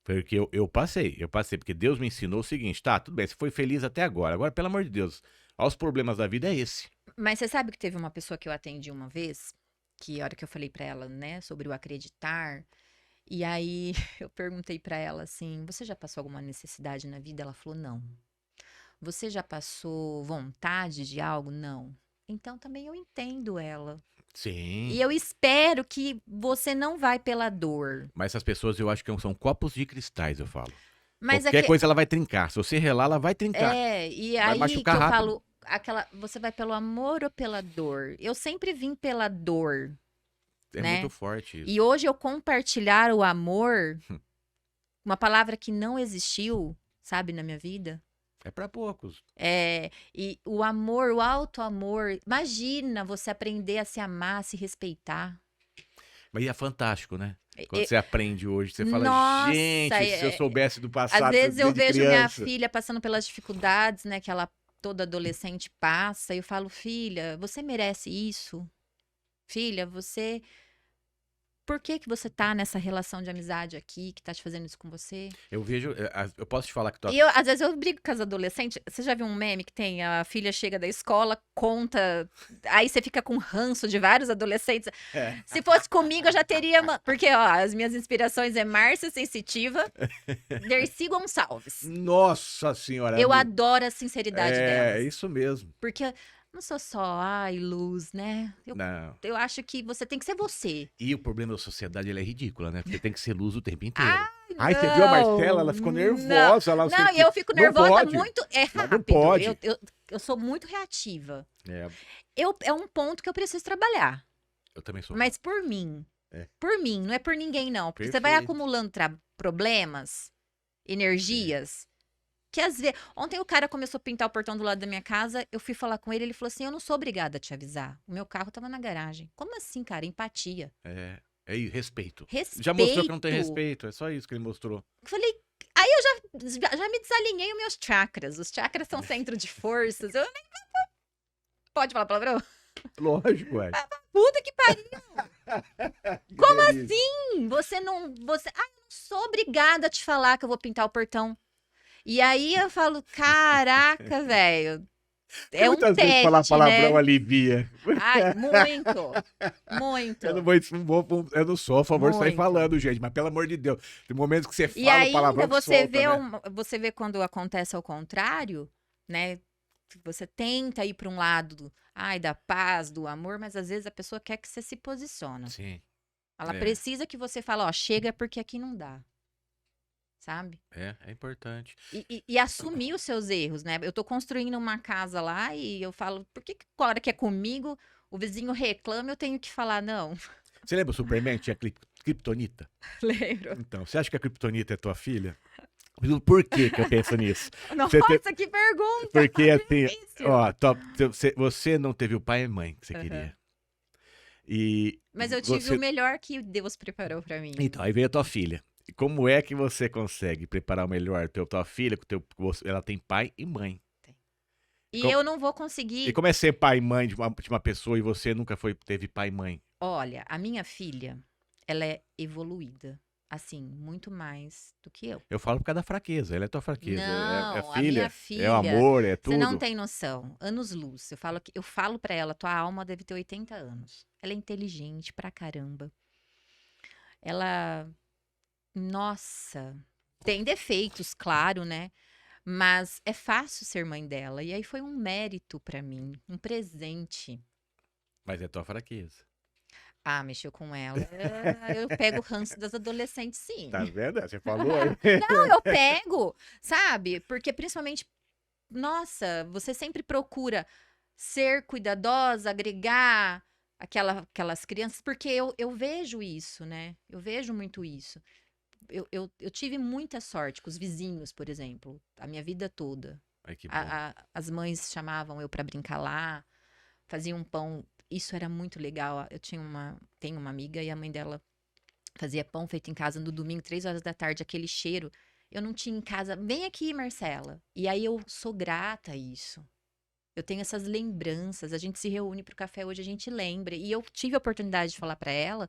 Porque eu passei, porque Deus me ensinou o seguinte, tá, tudo bem, você foi feliz até agora. Agora, pelo amor de Deus, aos problemas da vida é esse. Mas você sabe que teve uma pessoa que eu atendi uma vez, que a hora que eu falei pra ela, né, sobre o acreditar, e aí eu perguntei pra ela assim: "Você já passou alguma necessidade na vida?" Ela falou: "Não". Você já passou vontade de algo? Não. Então também eu entendo ela. Sim. E eu espero que você não vai pela dor. Mas essas pessoas eu acho que são copos de cristais, eu falo. Mas é Qualquer que coisa ela vai trincar. Se você relar, ela vai trincar. e Vai aí que machucar eu rápido. falo, você vai pelo amor ou pela dor? Eu sempre vim pela dor, É né? muito forte isso. E hoje eu compartilhar o amor, uma palavra que não existiu, sabe, na minha vida. É pra poucos. E o amor, o alto amor, imagina você aprender a se amar, a se respeitar. Mas é fantástico, né? Quando E- você aprende hoje, você fala, Nossa, gente, se eu soubesse do às passado, vezes eu desde vejo minha criança. filha passando pelas dificuldades, né, que ela toda adolescente passa, e eu falo, filha, você merece isso? Filha, por que que você tá nessa relação de amizade aqui, que tá te fazendo isso com você? Eu vejo, eu posso te falar que tua E eu, às vezes eu brigo com as adolescentes. Você já viu um meme que tem a filha chega da escola, conta, aí você fica com ranço de vários adolescentes. É. Se fosse comigo, eu já teria. Porque, ó, as minhas inspirações é Márcia Sensitiva, Dercy Gonçalves. Nossa senhora. Eu adoro a sinceridade É delas. isso mesmo. Porque eu não sou só, ai, luz, né? Não. Eu acho que você tem que ser você. E o problema da sociedade, ele é ridícula, né? Porque tem que ser luz o tempo inteiro. Ai, Ai, você viu a Marcela? Ela ficou nervosa. Ela Não, e eu fico nervosa pode. muito. É Mas não rápido. pode. Eu sou muito reativa. É, É um ponto que eu preciso trabalhar. eu também sou. Mas por mim. É. Por mim, não é por ninguém, não. Porque você vai Perfeito. acumulando problemas, energias. Que às vezes. Ontem o cara começou a pintar o portão do lado da minha casa. Eu fui falar com ele. Ele falou assim: Eu não sou obrigada a te avisar. O meu carro tava na garagem. Como assim, cara? Empatia. É isso, respeito. Respeito. Já mostrou que não tem respeito. É só isso que ele mostrou. Eu falei. Aí eu já me desalinhei os meus chakras. Os chakras são centro de forças. Eu nem. Pode falar palavrão? Lógico, ué. Puta que pariu! Como assim? Você não. Eu não sou obrigada a te falar que eu vou pintar o portão. E aí eu falo, caraca, velho. É um muitas vezes falar teste, palavrão né? alivia. Ai, muito. Eu não sou a favor de sair Muito. falando, gente, mas pelo amor de Deus, tem momentos que você E fala o ainda palavrão que você solta, né? você vê quando acontece ao contrário, né? Você tenta ir para um lado, da paz, do amor, mas às vezes a pessoa quer que você se posicione. Sim, Ela É. precisa que você fale, ó, chega porque aqui não dá. Sabe? é importante. E assumir os seus erros, né? Eu tô construindo uma casa lá e eu falo, por que a hora que é comigo, o vizinho reclama, eu tenho que falar, não. Você lembra o Superman que tinha Kryptonita? Lembro. Então, você acha que a Kryptonita é tua filha? Por que que eu penso nisso? Nossa, que pergunta! Porque assim, difícil. ó, você não teve o pai e mãe que você queria. E Mas eu tive o melhor que Deus preparou pra mim. Então, aí veio a tua filha. E como é que você consegue preparar o melhor tua filha, ela tem pai e mãe. E Como- eu não vou conseguir. E como é ser pai e mãe de uma pessoa e você nunca teve pai e mãe? Olha, a minha filha, ela é evoluída. Assim, muito mais do que eu. Eu falo por causa da fraqueza, ela é tua fraqueza. Não, é a filha, minha é o filha, amor, é tudo. Você não tem noção. Anos-luz. Eu falo pra ela, tua alma deve ter 80 anos. Ela é inteligente pra caramba. Ela, nossa, tem defeitos, claro, né? Mas é fácil ser mãe dela. E aí foi um mérito pra mim, um presente. Mas é tua fraqueza. Ah, mexeu com ela. Eu pego o ranço das adolescentes, sim. Tá vendo? Você falou aí. Não, eu pego, sabe? Porque principalmente, nossa, você sempre procura ser cuidadosa, agregar aquelas crianças, porque eu vejo isso, né? Eu vejo muito isso. Eu tive muita sorte com os vizinhos, por exemplo, a minha vida toda. Ai, que bom. As mães chamavam eu pra brincar lá, faziam um pão. Isso era muito legal. Eu tenho uma amiga e a mãe dela fazia pão feito em casa no domingo, 3 horas da tarde, aquele cheiro. Eu não tinha em casa. Vem aqui, Marcela. E aí eu sou grata a isso. Eu tenho essas lembranças. A gente se reúne pro café hoje, a gente lembra. E eu tive a oportunidade de falar pra ela,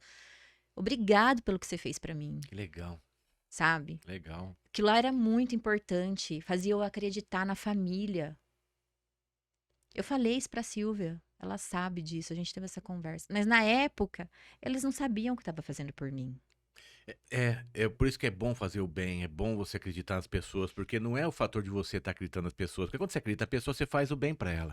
obrigado pelo que você fez pra mim, Que legal, sabe? legal. Aquilo lá era muito importante, fazia eu acreditar na família. Eu falei isso pra Silvia, ela sabe disso, a gente teve essa conversa. Mas na época, eles não sabiam o que estava fazendo por mim. É por isso que é bom fazer o bem, é bom você acreditar nas pessoas, porque não é o fator de você estar acreditando nas pessoas, porque quando você acredita na pessoa, você faz o bem pra ela.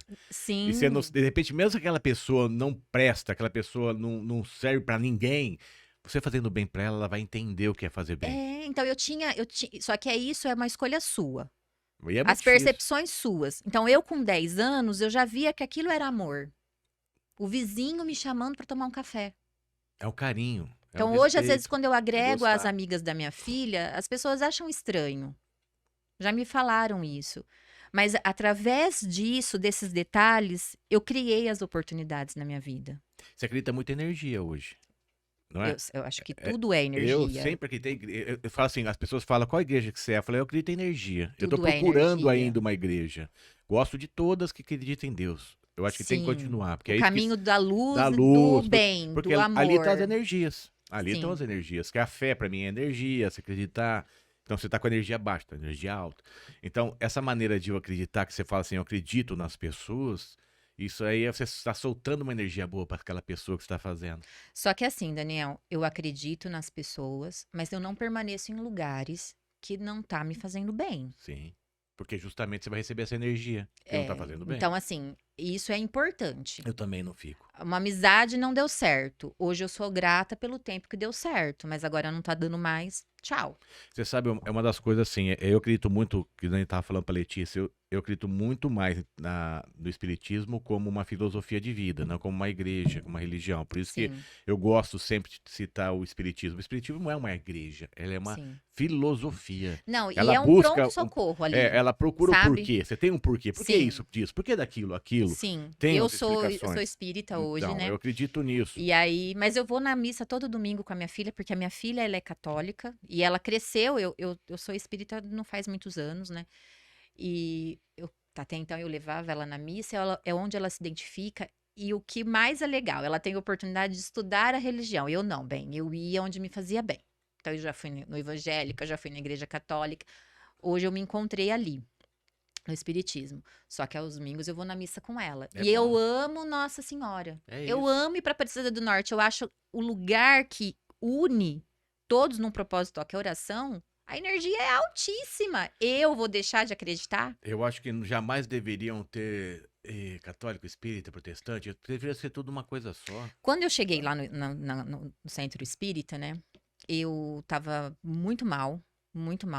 E você não, Sim. de repente, mesmo que aquela pessoa não presta, aquela pessoa não serve pra ninguém, você fazendo o bem pra ela, ela vai entender o que é fazer bem. Então só que isso é uma escolha sua. E é muito As difícil. percepções suas. Então eu com 10 anos, eu já via que aquilo era amor. O vizinho me chamando para tomar um café. É o carinho, é o Então hoje, às vezes, respeito, quando eu é agrego as gostar. amigas da minha filha, as pessoas acham estranho. Já me falaram isso. Mas através disso, desses detalhes, eu criei as oportunidades na minha vida. Você acredita muito em energia hoje, não Eu, é? eu acho que É, tudo é eu energia. sempre acreditei. Eu falo assim, as pessoas falam qual igreja que você é. Eu falei, eu acredito em energia. Eu tô Tudo é procurando energia. ainda uma igreja. Gosto de todas que acreditam em Deus. Eu acho que tem que Sim. continuar, porque O é isso que caminho da dá luz e do luz, bem, porque do ali estão as amor. energias. Ali estão as Sim. energias. Que a fé para mim é energia, você acreditar. Então você tá com a energia baixa, tá com a energia alta. Então, essa maneira de eu acreditar que você fala assim, eu acredito nas pessoas, isso aí você está soltando uma energia boa para aquela pessoa que você está fazendo. Só que assim, Daniel, eu acredito nas pessoas, mas eu não permaneço em lugares que não tá me fazendo bem. Sim. Porque justamente você vai receber essa energia que não tá fazendo bem. Então, assim, isso é importante. Eu também não fico. Uma amizade não deu certo. Hoje eu sou grata pelo tempo que deu certo, mas agora não tá dando mais. Tchau. Você sabe, é uma das coisas assim, eu acredito muito, que a gente tava falando pra Letícia, eu acredito muito mais no espiritismo como uma filosofia de vida, não como uma igreja, como uma religião. Por isso que Sim, eu gosto sempre de citar o espiritismo. O espiritismo não é uma igreja, ela é uma sim. filosofia. Não, e Ela é um busca, pronto-socorro ali, ela procura o sabe? porquê. Você tem um porquê. Por que Sim, isso, disso? Por que daquilo, aquilo? sim. Tem Eu as sou explicações. espírita hoje, Então, eu né? acredito nisso. E aí, mas eu vou na missa todo domingo com a minha filha, porque a minha filha, ela é católica e ela cresceu. Eu sou espírita não faz muitos anos, né? E até então eu levava ela na missa, é onde ela se identifica. E o que mais é legal, ela tem a oportunidade de estudar a religião. Eu não, bem, eu ia onde me fazia bem. Então eu já fui no evangélico, eu já fui na igreja católica. Hoje eu me encontrei ali, no espiritismo. Só que aos domingos eu vou na missa com ela. É E eu bom. amo Nossa Senhora. É Eu isso. amo ir para Aparecida do Norte. Eu acho o lugar que une todos num propósito, só, que é a oração. A energia é altíssima. Eu vou deixar de acreditar? Eu acho que jamais deveriam ter católico, espírita, protestante. Deveria ser tudo uma coisa só. Quando eu cheguei lá no centro espírita, né? Eu tava muito mal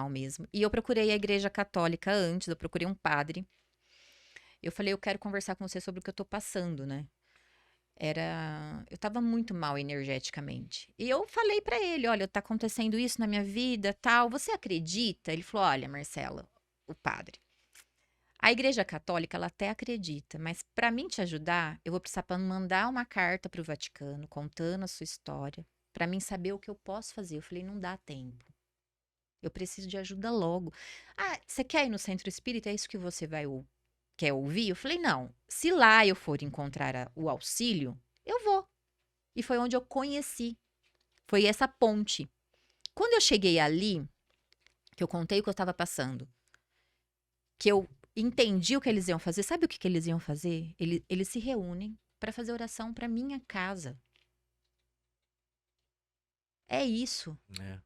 mesmo. E eu procurei a igreja católica antes, eu procurei um padre. Eu falei, eu quero conversar com você sobre o que eu tô passando, né? Eu tava muito mal energeticamente. E eu falei pra ele, olha, tá acontecendo isso na minha vida, tal. Você acredita? Ele falou, olha, Marcela, o padre. A Igreja Católica, ela até acredita, mas para mim te ajudar, eu vou precisar mandar uma carta para o Vaticano contando a sua história, para mim saber o que eu posso fazer. Eu falei, não dá tempo. Eu preciso de ajuda logo. Ah, você quer ir no centro espírita? É isso que você quer ouvir? Eu falei, não. Se lá eu for encontrar o auxílio, eu vou. E foi onde eu conheci. Foi essa ponte. Quando eu cheguei ali, que eu contei o que eu estava passando, que eu entendi o que eles iam fazer. Sabe o que eles iam fazer? Eles se reúnem para fazer oração para minha casa. É isso. É.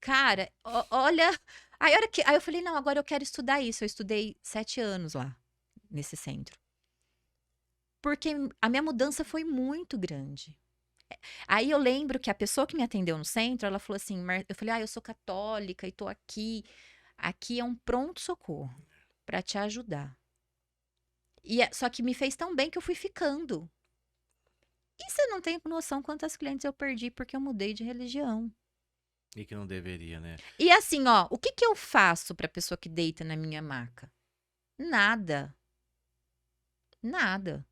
Cara, olha. Aí eu falei, não, agora eu quero estudar isso. Eu estudei 7 anos lá, nesse centro. Porque a minha mudança foi muito grande. Aí eu lembro que a pessoa que me atendeu no centro, ela falou assim, eu falei, eu sou católica e tô aqui. Aqui é um pronto-socorro para te ajudar. Só que me fez tão bem que eu fui ficando. E você não tem noção quantas clientes eu perdi porque eu mudei de religião. E que não deveria, né? E assim, ó, o que eu faço pra pessoa que deita na minha maca? Nada. Nada.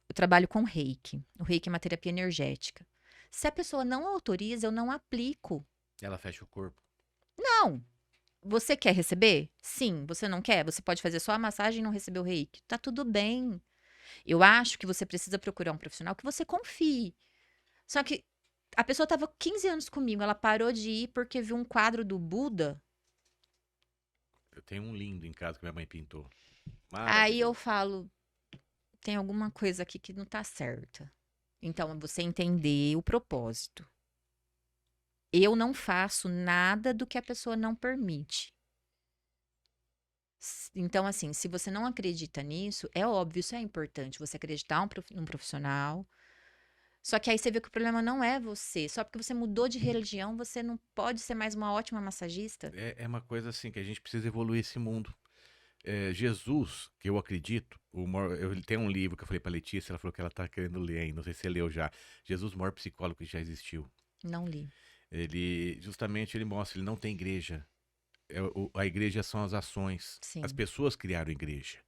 Eu trabalho com reiki. O reiki é uma terapia energética. Se a pessoa não autoriza, eu não aplico. Ela fecha o corpo. Não. Você quer receber? Sim. Você não quer? Você pode fazer só a massagem e não receber o reiki. Tá tudo bem. Eu acho que você precisa procurar um profissional que você confie. Só que a pessoa estava 15 anos comigo, ela parou de ir porque viu um quadro do Buda. Eu tenho um lindo em casa que minha mãe pintou. Aí eu Maravilhoso. falo, tem alguma coisa aqui que não tá certa. Então, é você entender o propósito. Eu não faço nada do que a pessoa não permite. Então, assim, se você não acredita nisso, é óbvio, isso é importante, você acreditar num profissional. Só que aí você vê que o problema não é você. Só porque você mudou de religião, você não pode ser mais uma ótima massagista? É uma coisa assim que a gente precisa evoluir esse mundo. Jesus, que eu acredito, tem um livro que eu falei pra Letícia, ela falou que ela tá querendo ler ainda, não sei se você leu já. Jesus, o maior psicólogo que já existiu. Não li. Justamente, ele mostra, ele não tem igreja. A igreja são as ações. As Sim. pessoas criaram igreja.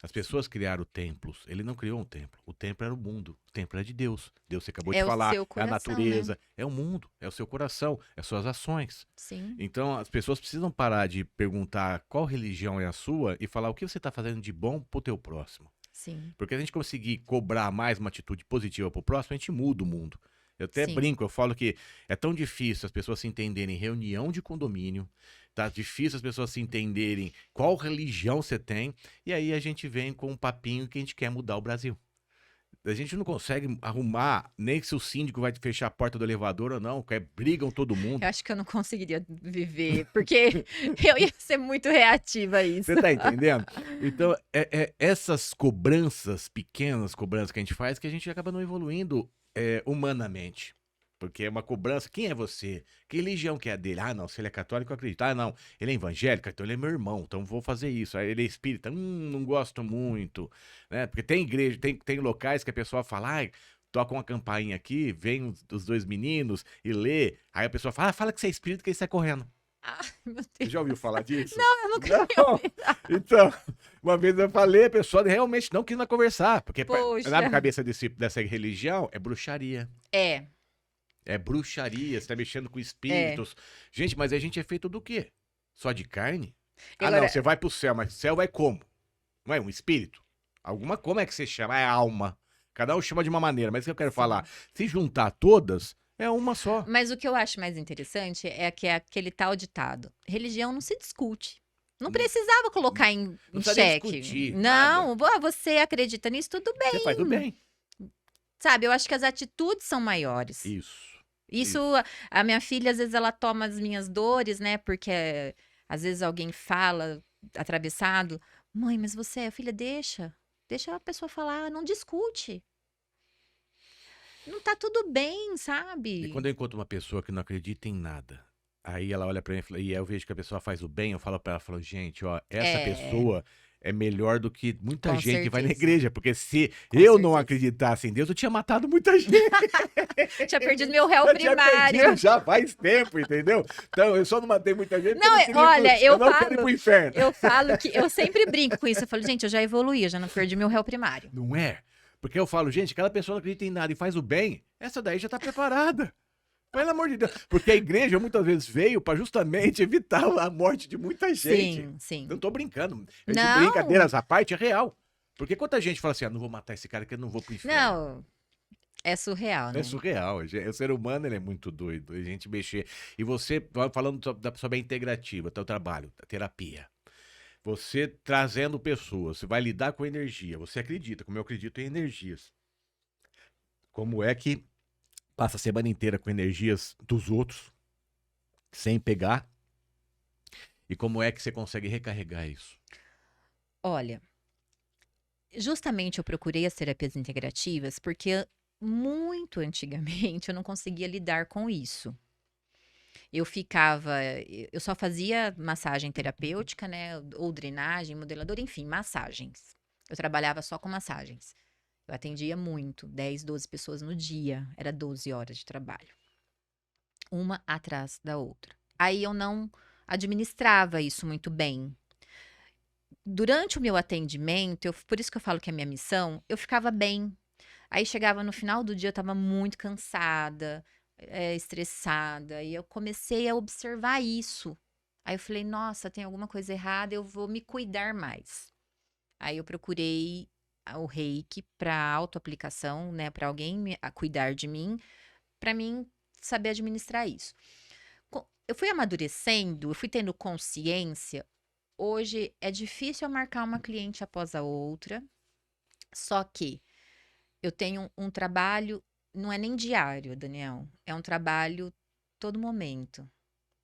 As pessoas criaram templos. Ele não criou um templo. O templo era o mundo. O templo é de Deus. Deus, você acabou de É o falar, seu é a coração, né? natureza, é o mundo, é o seu coração, é as suas ações. Sim, Então, as pessoas precisam parar de perguntar qual religião é a sua e falar o que você está fazendo de bom pro teu próximo. sim, Porque se a gente conseguir cobrar mais uma atitude positiva pro próximo, a gente muda o mundo. Eu até sim. brinco, eu falo que é tão difícil as pessoas se entenderem em reunião de condomínio, tá difícil as pessoas se entenderem qual religião você tem, e aí a gente vem com um papinho que a gente quer mudar o Brasil. A gente não consegue arrumar, nem se o síndico vai fechar a porta do elevador ou não, brigam todo mundo. Eu acho que eu não conseguiria viver, porque eu ia ser muito reativa a isso. Você tá entendendo? Então, essas cobranças, pequenas cobranças que a gente faz, que a gente acaba não evoluindo humanamente. Porque é uma cobrança. Quem é você? Que religião que é a dele? Ah, não, se ele é católico, eu acredito. Ah, não, ele é evangélico, então ele é meu irmão, então vou fazer isso. Aí ele é espírita, não gosto muito. Né? Porque tem igreja, tem locais que a pessoa fala, ai, toca uma campainha aqui, vem os dois meninos e lê. Aí a pessoa fala, fala que você é espírita, que ele sai correndo. Ai, meu Você Deus. já ouviu falar disso? Não, eu nunca tinha Não. ouvido. Então, uma vez eu falei, a pessoa realmente não quis conversar, porque Poxa. na cabeça dessa religião é bruxaria. É, É bruxaria, você tá mexendo com espíritos. Gente, mas a gente é feito do quê? Só de carne? Ah, não, Agora, você vai pro céu, mas o céu vai como? Não é um espírito? Como é que você chama? É alma. Cada um chama de uma maneira, mas o que eu quero sim. falar? Se juntar todas, é uma só. Mas o que eu acho mais interessante é que é aquele tal ditado: religião não se discute. Não precisava colocar em precisa nem xeque. discutir, Não, você acredita nisso, tudo bem. Você faz do bem. Sabe, eu acho que as atitudes são maiores. Isso. Isso, a minha filha, às vezes, ela toma as minhas dores, né? Porque às vezes alguém fala atravessado. Mãe, mas você, filha, deixa. Deixa a pessoa falar, não discute. Não tá tudo bem, E sabe? quando eu encontro uma pessoa que não acredita em nada, aí ela olha pra mim e eu vejo que a pessoa faz o bem, eu falo pra ela, falo, gente, ó, essa pessoa é melhor do que muita Com gente que vai na certeza. igreja, porque se Com eu não certeza. acreditasse em Deus, eu tinha matado muita gente. Tinha perdido meu réu Eu tinha primário. perdido já faz tempo, entendeu? Então, eu só não matei muita gente porque Não, eu não queria olha, eu não quero ir falo- pro inferno. Eu falo que eu sempre brinco com isso. Eu falo, gente, eu já evoluí, eu já não perdi meu réu primário. Não é? Porque eu falo, gente, aquela pessoa não acredita em nada e faz o bem, essa daí já tá preparada. Pelo amor de Deus. Porque a igreja muitas vezes veio pra justamente evitar a morte de muita gente. Sim, sim. Não tô brincando. Não. Brincadeiras à parte, é real. Porque quanta gente fala assim, não vou matar esse cara que eu não vou pro inferno. Não, é surreal, né? É surreal. O ser humano ele é muito doido. A gente mexer. E você, falando sobre a integrativa, teu trabalho, a terapia. Você trazendo pessoas, você vai lidar com energia. Você acredita, como eu acredito em energias. Como é que passa a semana inteira com energias dos outros, sem pegar? E como é que você consegue recarregar isso? Olha, justamente eu procurei as terapias integrativas porque muito antigamente eu não conseguia lidar com isso. Eu só fazia massagem terapêutica, né? Ou drenagem, modelador, enfim, massagens. Eu trabalhava só com massagens. Eu atendia muito, 10, 12 pessoas no dia. Era 12 horas de trabalho. Uma atrás da outra. Aí eu não administrava isso muito bem. Durante o meu atendimento, por isso que eu falo que é minha missão, eu ficava bem. Aí chegava no final do dia, eu estava muito cansada, estressada, e eu comecei a observar isso. Aí eu falei, nossa, tem alguma coisa errada, eu vou me cuidar mais. Aí eu procurei o Reiki para autoaplicação, né, para alguém cuidar de mim, para mim saber administrar isso. Eu fui amadurecendo, eu fui tendo consciência. Hoje é difícil eu marcar uma cliente após a outra, só que eu tenho um trabalho, não é nem diário, Daniel, é um trabalho todo momento.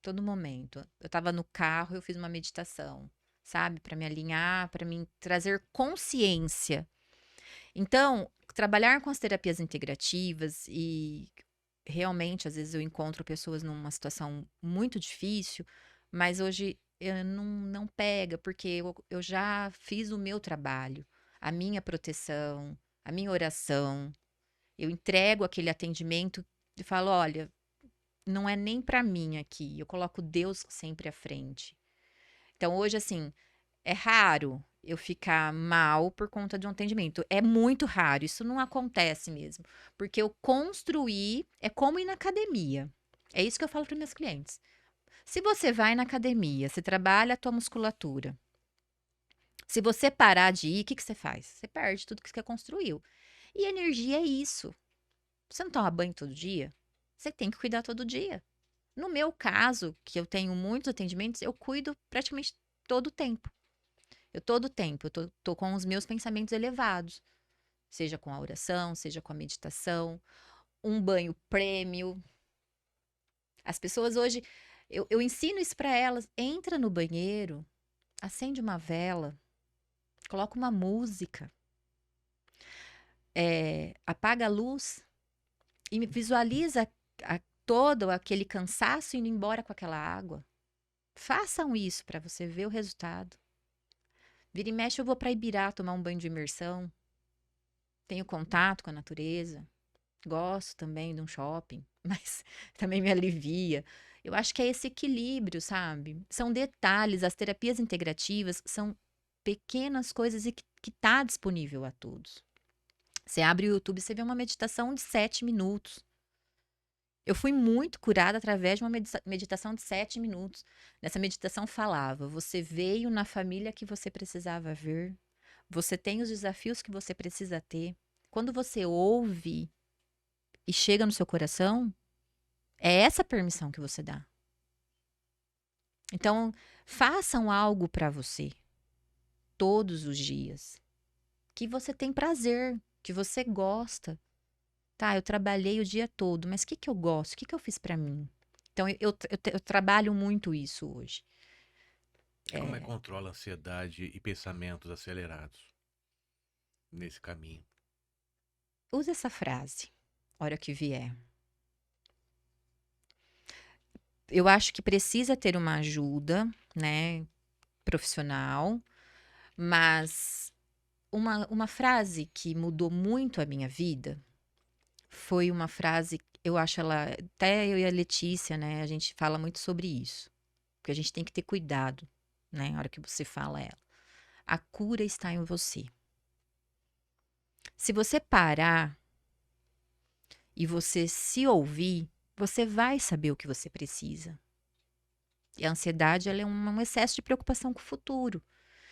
Todo momento. Eu estava no carro, eu fiz uma meditação, sabe? Para me alinhar, para me trazer consciência. Então, trabalhar com as terapias integrativas e realmente, às vezes eu encontro pessoas numa situação muito difícil, mas hoje eu não pega, porque eu já fiz o meu trabalho, a minha proteção, a minha oração. Eu entrego aquele atendimento e falo: olha, não é nem para mim aqui, eu coloco Deus sempre à frente. Então, hoje, assim, é raro eu ficar mal por conta de um atendimento. É muito raro, isso não acontece mesmo. Porque eu construí, é como ir na academia. É isso que eu falo para meus clientes. Se você vai na academia, você trabalha a tua musculatura. Se você parar de ir, o que, que você faz? Você perde tudo que você construiu. E energia é isso. Você não toma banho todo dia? Você tem que cuidar todo dia. No meu caso, que eu tenho muitos atendimentos, eu cuido praticamente todo o tempo. Todo o tempo, tô com os meus pensamentos elevados. Seja com a oração, seja com a meditação, um banho prêmio. As pessoas hoje, eu ensino isso para elas. Entra no banheiro, acende uma vela, coloca uma música, apaga a luz e visualiza todo aquele cansaço indo embora com aquela água. Façam isso para você ver o resultado. Vira e mexe, eu vou para Ibirá tomar um banho de imersão. Tenho contato com a natureza. Gosto também de um shopping, mas também me alivia. Eu acho que é esse equilíbrio, sabe? São detalhes. As terapias integrativas são pequenas coisas e que tá disponível a todos. Você abre o YouTube, você vê uma meditação de 7 minutos. Eu fui muito curada através de uma meditação de 7 minutos. Nessa meditação falava: você veio na família que você precisava ver, você tem os desafios que você precisa ter. Quando você ouve e chega no seu coração, é essa permissão que você dá. Então, façam algo para você todos os dias, que você tem prazer, que você gosta. Tá, eu trabalhei o dia todo, mas o que que eu gosto? O que que eu fiz para mim? Então, eu trabalho muito isso hoje. E como é que controla a ansiedade e pensamentos acelerados nesse caminho? Usa essa frase, hora que vier. Eu acho que precisa ter uma ajuda, né, profissional, mas uma frase que mudou muito a minha vida foi uma frase, eu acho ela, até eu e a Letícia, né, a gente fala muito sobre isso, porque a gente tem que ter cuidado, né, na hora que você fala ela. A cura está em você. Se você parar e você se ouvir, você vai saber o que você precisa. E a ansiedade, ela é um excesso de preocupação com o futuro.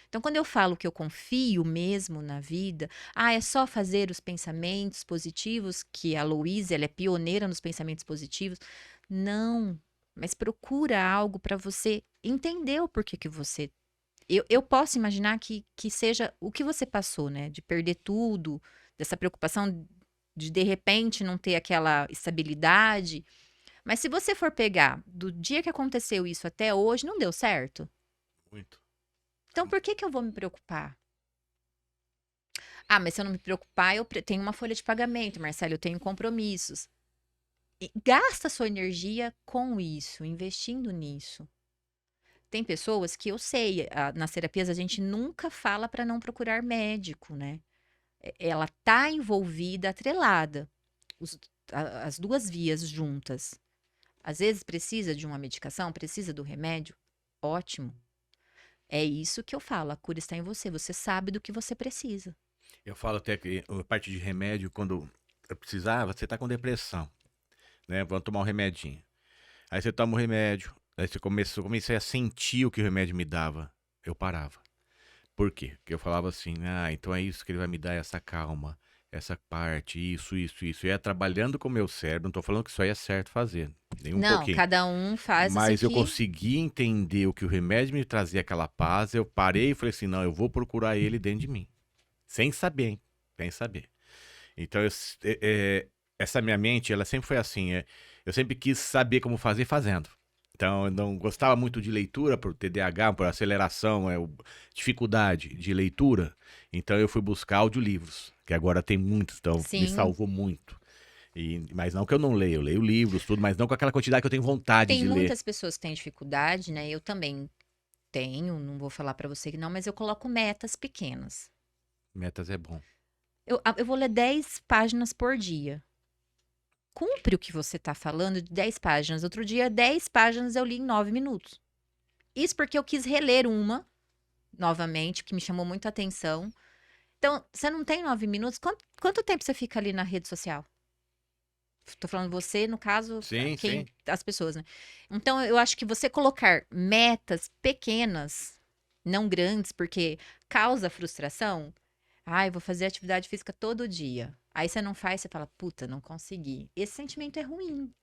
Então, quando eu falo que eu confio mesmo na vida, é só fazer os pensamentos positivos, que a Louise, ela é pioneira nos pensamentos positivos. Não, mas procura algo para você entender o porquê que você... Eu posso imaginar que seja o que você passou, né? De perder tudo, dessa preocupação de repente não ter aquela estabilidade. Mas se você for pegar do dia que aconteceu isso até hoje, não deu certo? Muito. Então, por que que eu vou me preocupar? Mas se eu não me preocupar, eu tenho uma folha de pagamento, Marcelo, eu tenho compromissos. E gasta sua energia com isso, investindo nisso. Tem pessoas que eu sei, nas terapias a gente nunca fala para não procurar médico, né? Ela tá envolvida, atrelada, as duas vias juntas. Às vezes precisa de uma medicação, precisa do remédio, ótimo. É isso que eu falo, a cura está em você, você sabe do que você precisa. Eu falo até que a parte de remédio, quando eu precisava, você tá com depressão, né? Vamos tomar um remedinho. Aí você toma o remédio, aí você comecei a sentir o que o remédio me dava. Eu parava. Por quê? Porque eu falava assim, então é isso que ele vai me dar, essa calma, essa parte, isso. E é trabalhando com o meu cérebro, não tô falando que isso aí é certo fazer, nem um Não, pouquinho. cada um faz Mas o eu que... consegui entender o que o remédio me trazia, aquela paz, eu parei e falei assim, não, eu vou procurar ele dentro de mim. Sem saber, hein? Sem saber. Então, essa minha mente, ela sempre foi assim, eu sempre quis saber como fazer fazendo. Então, eu não gostava muito de leitura por TDAH, por aceleração, dificuldade de leitura. Então, eu fui buscar audiolivros, que agora tem muitos, então me Sim, salvou muito. Mas não que eu não leio, eu leio livros, tudo, mas não com aquela quantidade que eu tenho vontade tem de ler. muitas pessoas que têm dificuldade, né? Eu também tenho, não vou falar pra você que não, mas eu coloco metas pequenas. Metas é bom. Eu vou ler 10 páginas por dia. Cumpre o que você tá falando de 10 páginas. Outro dia, 10 páginas eu li em 9 minutos. Isso porque eu quis reler uma, novamente, que me chamou muito a atenção. Então, você não tem 9 minutos? Quanto tempo você fica ali na rede social? Tô falando você, no caso, Sim, quem, sim. as pessoas, né? Então, eu acho que você colocar metas pequenas, não grandes, porque causa frustração. Ai, vou fazer atividade física todo dia. Aí você não faz, você fala, puta, não consegui. Esse sentimento é ruim.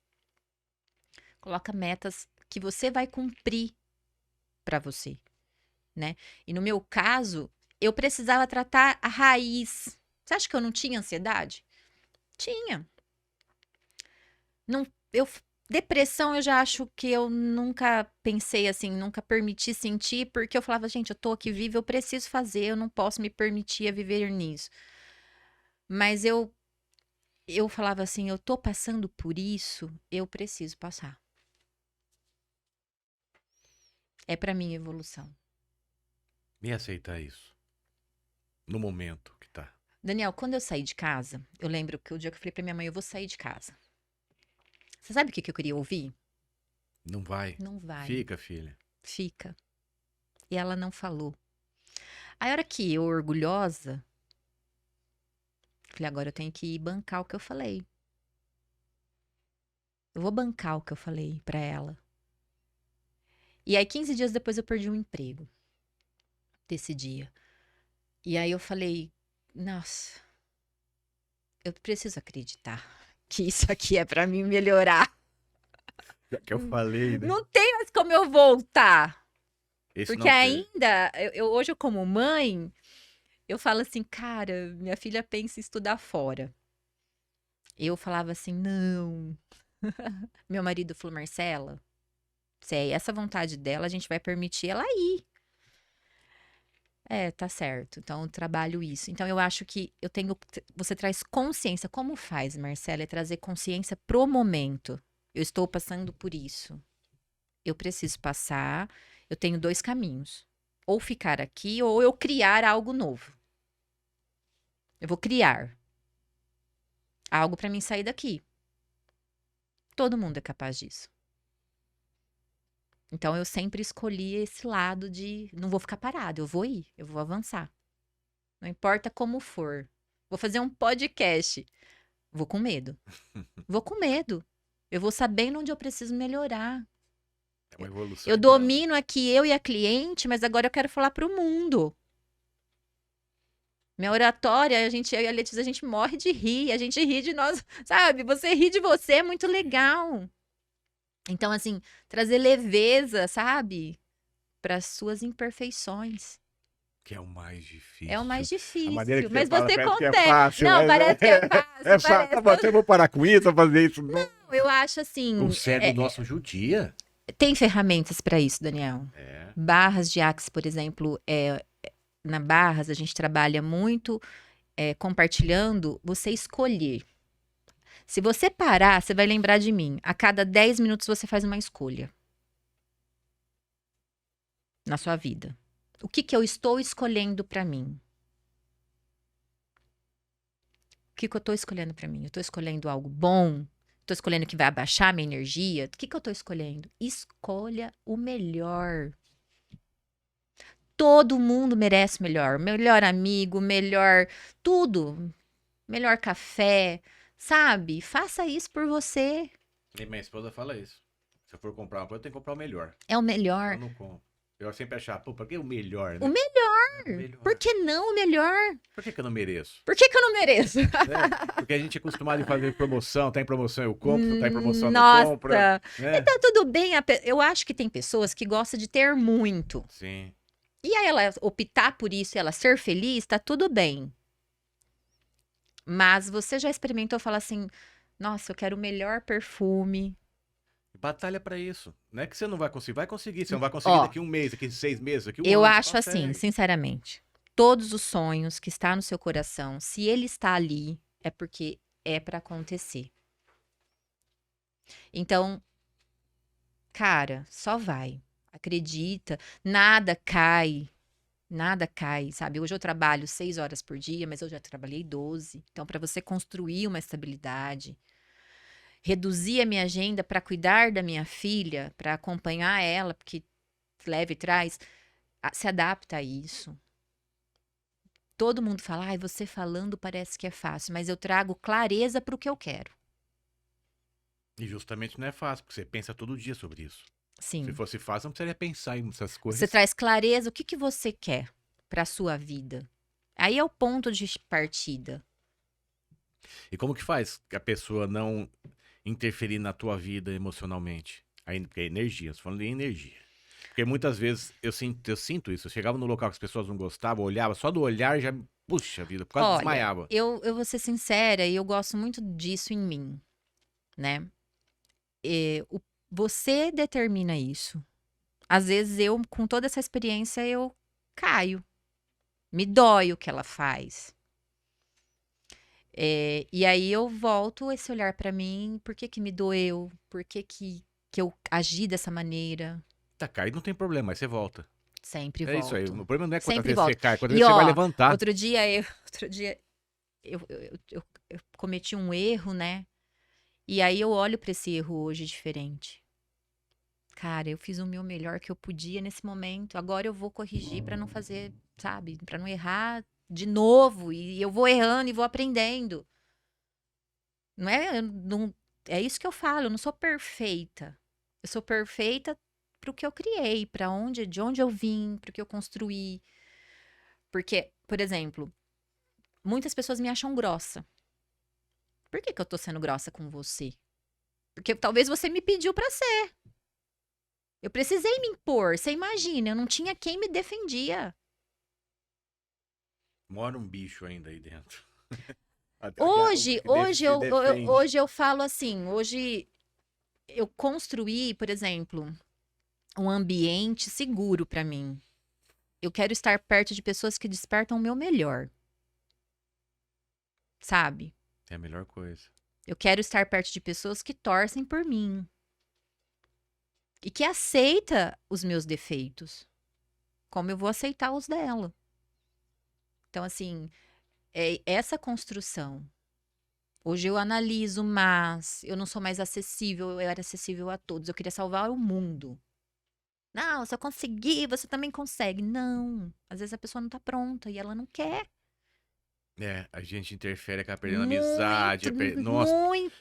Coloca metas que você vai cumprir pra você, né? E no meu caso, eu precisava tratar a raiz. Você acha que eu não tinha ansiedade? Tinha. Não, depressão eu já acho que eu nunca pensei assim, nunca permiti sentir, porque eu falava, gente, eu tô aqui viva, eu preciso fazer, eu não posso me permitir a viver nisso. Mas eu falava assim, eu tô passando por isso, eu preciso passar. É pra mim evolução. E aceitar isso. No momento que tá. Daniel, quando eu saí de casa, eu lembro que o dia que eu falei pra minha mãe, eu vou sair de casa. Você sabe o que que eu queria ouvir? Não vai. Não vai, Fica, filha. fica. E ela não falou. Aí, a hora que eu, orgulhosa, falei, agora eu tenho que bancar o que eu falei. Eu vou bancar o que eu falei pra ela. E aí, 15 dias depois, eu perdi um emprego desse dia. E aí, eu falei, nossa, eu preciso acreditar que isso aqui é pra mim melhorar. Já que eu falei, né? Não tem mais como eu voltar. Esse Porque não teve. ainda, hoje, eu como mãe, eu falo assim, cara, minha filha pensa em estudar fora. Eu falava assim, não. Meu marido falou, Marcela, se é essa vontade dela, a gente vai permitir ela ir. É, tá certo. Então, eu trabalho isso. Então, eu acho que eu tenho. Você traz consciência. Como faz, Marcela? É trazer consciência pro momento. Eu estou passando por isso. Eu preciso passar. Eu tenho dois caminhos. Ou ficar aqui, ou eu criar algo novo. Eu vou criar algo para mim sair daqui. Todo mundo é capaz disso. Então, eu sempre escolhi esse lado de não vou ficar parado, eu vou ir, eu vou avançar. Não importa como for. Vou fazer um podcast. Vou com medo. Vou com medo. Eu vou sabendo onde eu preciso melhorar. É uma evolução Eu eterna. domino aqui eu e a cliente, mas agora eu quero falar para o mundo. Minha oratória, eu e a Letícia, a gente morre de rir, a gente ri de nós, sabe? Você ri de você é muito legal. Então, assim, trazer leveza, sabe? Para as suas imperfeições. Que é o mais É o mais difícil. A maneira difícil. que você Mas fala você parece que é consegue. fácil, Não, mas parece que é fácil. é fácil. Parece Tá bom, então eu vou parar com isso, vou fazer isso. Não. Eu acho O assim, cérebro nosso judia. tem ferramentas para isso, Daniel. É. Barras de Axis, por exemplo, na Barras a gente trabalha muito compartilhando você escolher. Se você parar, você vai lembrar de mim. A cada 10 minutos você faz uma escolha na sua vida. O que que eu estou escolhendo para mim? O que que eu estou escolhendo para mim? Eu estou escolhendo algo bom? Estou escolhendo que vai abaixar a minha energia? O que que eu estou escolhendo? Escolha o melhor. Todo mundo merece melhor. Melhor amigo, melhor tudo. Melhor café, sabe? Faça isso por você. E minha esposa fala isso. Se eu for comprar uma coisa, eu tenho que comprar o melhor. É o Eu melhor. não compro. Eu sempre achava, pô, por que o melhor, O né? melhor. É o melhor. Por que não o melhor? Por que eu não mereço? Por que que eu não mereço? Porque a gente é acostumado em fazer promoção. Tá em promoção, eu compro. Tá em promoção, eu não Nossa. compro. Né? Então, tudo bem. Eu acho que tem pessoas que gostam de ter muito. Sim. E aí ela optar por isso e ela ser feliz, tá tudo bem. Mas você já experimentou falar assim, Nossa, eu quero o melhor perfume. Batalha pra isso. Não é que você não vai conseguir. Vai conseguir. Você não vai conseguir Ó, daqui um mês, daqui 6 meses, daqui um eu ano. Você acho assim, consegue. sinceramente, todos os sonhos que está no seu coração, se ele está ali, é porque é pra acontecer. Então, cara, só vai. Acredita, nada cai, sabe? Hoje eu trabalho 6 horas por dia, mas eu já trabalhei 12. Então, para você construir uma estabilidade, reduzir a minha agenda para cuidar da minha filha, para acompanhar ela, porque leva e traz, se adapta a isso. Todo mundo fala, ai, você falando parece que é fácil, mas eu trago clareza para o que eu quero. E justamente não é fácil, porque você pensa todo dia sobre isso. Se Sim. fosse fácil, não precisaria pensar em essas Você coisas. traz clareza, o que que você quer para a sua vida? Aí é o ponto de partida. E como que faz que a pessoa não interferir na tua vida emocionalmente? Aí, porque é energia, você falando em energia. Porque muitas vezes eu sinto isso. Eu chegava no local que as pessoas não gostavam, olhava, só do olhar já, puxa vida, quase Olha, desmaiava. eu vou ser sincera e eu gosto muito disso em mim, né? Você determina isso. Às vezes eu, com toda essa experiência, eu caio. Me dói o que ela faz. E aí eu volto esse olhar pra mim, por que que me doeu? Por que que eu agi dessa maneira? Tá caído, não tem problema, aí você volta. Sempre É isso aí. O volto. problema não é quantas Sempre vezes você volto. cai, quantas E vezes você vai ó, levantar. outro dia eu cometi um erro, né? E aí eu olho pra esse erro hoje diferente. Cara, eu fiz o meu melhor que eu podia nesse momento. Agora eu vou corrigir pra não fazer, sabe? Pra não errar de novo. E eu vou errando e vou aprendendo. Não é, não, é isso que eu falo. Eu não sou perfeita. Eu sou perfeita pro que eu criei, para onde, de onde eu vim, pro que eu construí. Porque, por exemplo, muitas pessoas me acham grossa. Por que que eu tô sendo grossa com você? Porque talvez você me pediu pra ser. Eu precisei me impor. Você imagina, eu não tinha quem me defendia. Mora um bicho ainda aí dentro. O Hoje, desse hoje se defende. hoje eu falo assim, hoje eu construí, por exemplo, um ambiente seguro para mim. Eu quero estar perto de pessoas que despertam o meu melhor, sabe? É a melhor coisa. Eu quero estar perto de pessoas que torcem por mim e que aceita os meus defeitos, como eu vou aceitar os dela. Então, assim, é essa construção. Hoje eu analiso, mas eu não sou mais acessível, eu era acessível a todos. Eu queria salvar o mundo. Não, se eu conseguir, você também consegue. Não. Às vezes a pessoa não tá pronta e ela não quer. É, a gente interfere, acaba perdendo amizade. Muito, Nossa,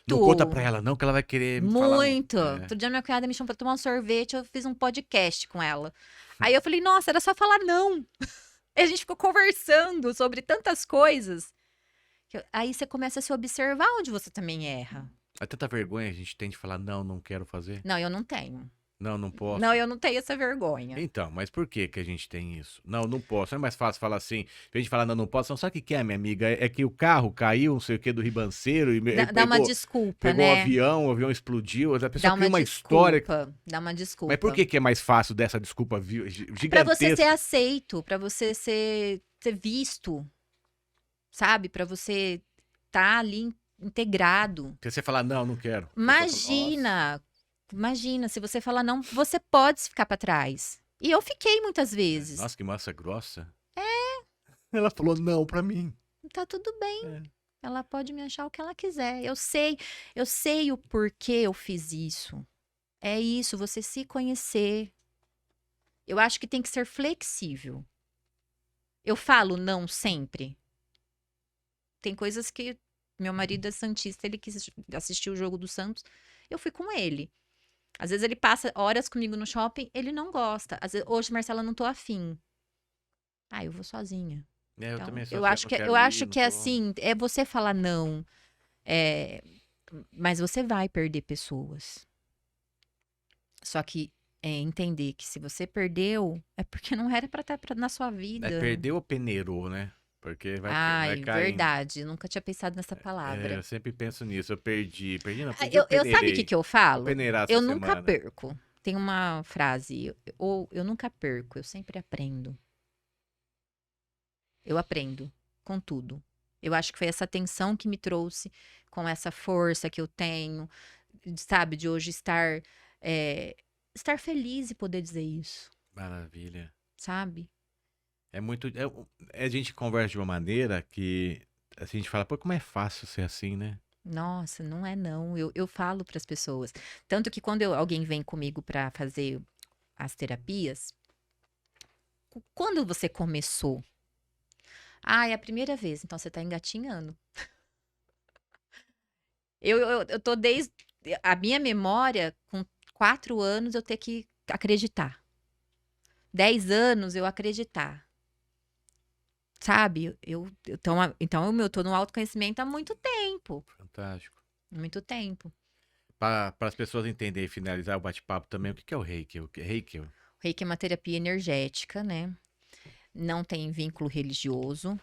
não conta muito, pra ela não, que ela vai querer me falar. muito. É, Outro dia minha cunhada me chamou pra tomar um sorvete, eu fiz um podcast com ela. Aí eu falei, nossa, era só falar não. E a gente ficou conversando sobre tantas coisas. Aí você começa a se observar onde você também erra. é tanta vergonha a gente tem de falar, não, não quero fazer. Não, eu não tenho. Não, não Não, posso. eu não tenho essa vergonha. Então, mas por que que a gente tem isso? Não, não posso. Não é mais fácil falar assim. A gente falar, não, não posso. Não, sabe o que que é, minha amiga? É que o carro caiu, não sei o que, do ribanceiro e Dá uma pegou, desculpa, pegou né? o avião explodiu. A pessoa Dá cria uma uma história. desculpa. Dá uma Mas por desculpa. que que é mais fácil dessa desculpa Pra você ser gigantesca? aceito, pra você ser visto, sabe? Pra você tá ali integrado. Porque você falar, não, não quero. A pessoa fala, nossa. Imagina, imagina, se você falar não, você pode ficar pra trás. E eu fiquei muitas É, vezes. nossa, que massa grossa. Ela falou não pra mim. Tá tudo bem. É. Ela pode me achar o que ela quiser. Eu sei o porquê eu fiz isso. É isso, você se conhecer. Eu acho que tem que ser flexível. Eu falo não sempre. Tem coisas que meu marido é santista, ele quis assistir o jogo do Santos, eu fui com ele. Às vezes ele passa horas comigo no shopping, ele não gosta. Às vezes, hoje, Marcela, não tô afim. Ah, eu vou sozinha. É, eu Então, também sou eu assim, acho não que quero ir, não é tô. assim, é você falar não, é, mas você vai perder pessoas. Só que é entender que se você perdeu, é porque não era pra estar na sua É, vida. perdeu ou peneirou, né? Porque vai Ai, caindo. verdade. Nunca tinha pensado nessa palavra. Eu sempre penso nisso. Eu perdi. Perdi não, Ah, perdi, eu sabe o que peneirei. que eu Vou falo? peneirar essa Eu nunca semana. perco. Tem uma frase, ou eu nunca perco, eu sempre aprendo. Eu aprendo com tudo. Eu acho que foi essa tensão que me trouxe com essa força que eu tenho, sabe, de hoje estar feliz e poder dizer isso, Maravilha. sabe? É muito. A gente conversa de uma maneira que a gente fala, pô, como é fácil ser assim, né? Nossa, não é não. Eu falo para as pessoas. Tanto que quando alguém vem comigo para fazer as terapias, quando você começou? Ah, é a primeira vez, então você tá engatinhando. Eu tô desde a minha memória, com 4 anos, eu ter que acreditar. 10 anos eu acreditar. Sabe? Então eu tô no autoconhecimento há muito tempo. Fantástico. Muito tempo. Para as pessoas entenderem e finalizar o bate-papo também, o que que é o reiki? O que é reiki? O Reiki é uma terapia energética, né? Não tem vínculo religioso.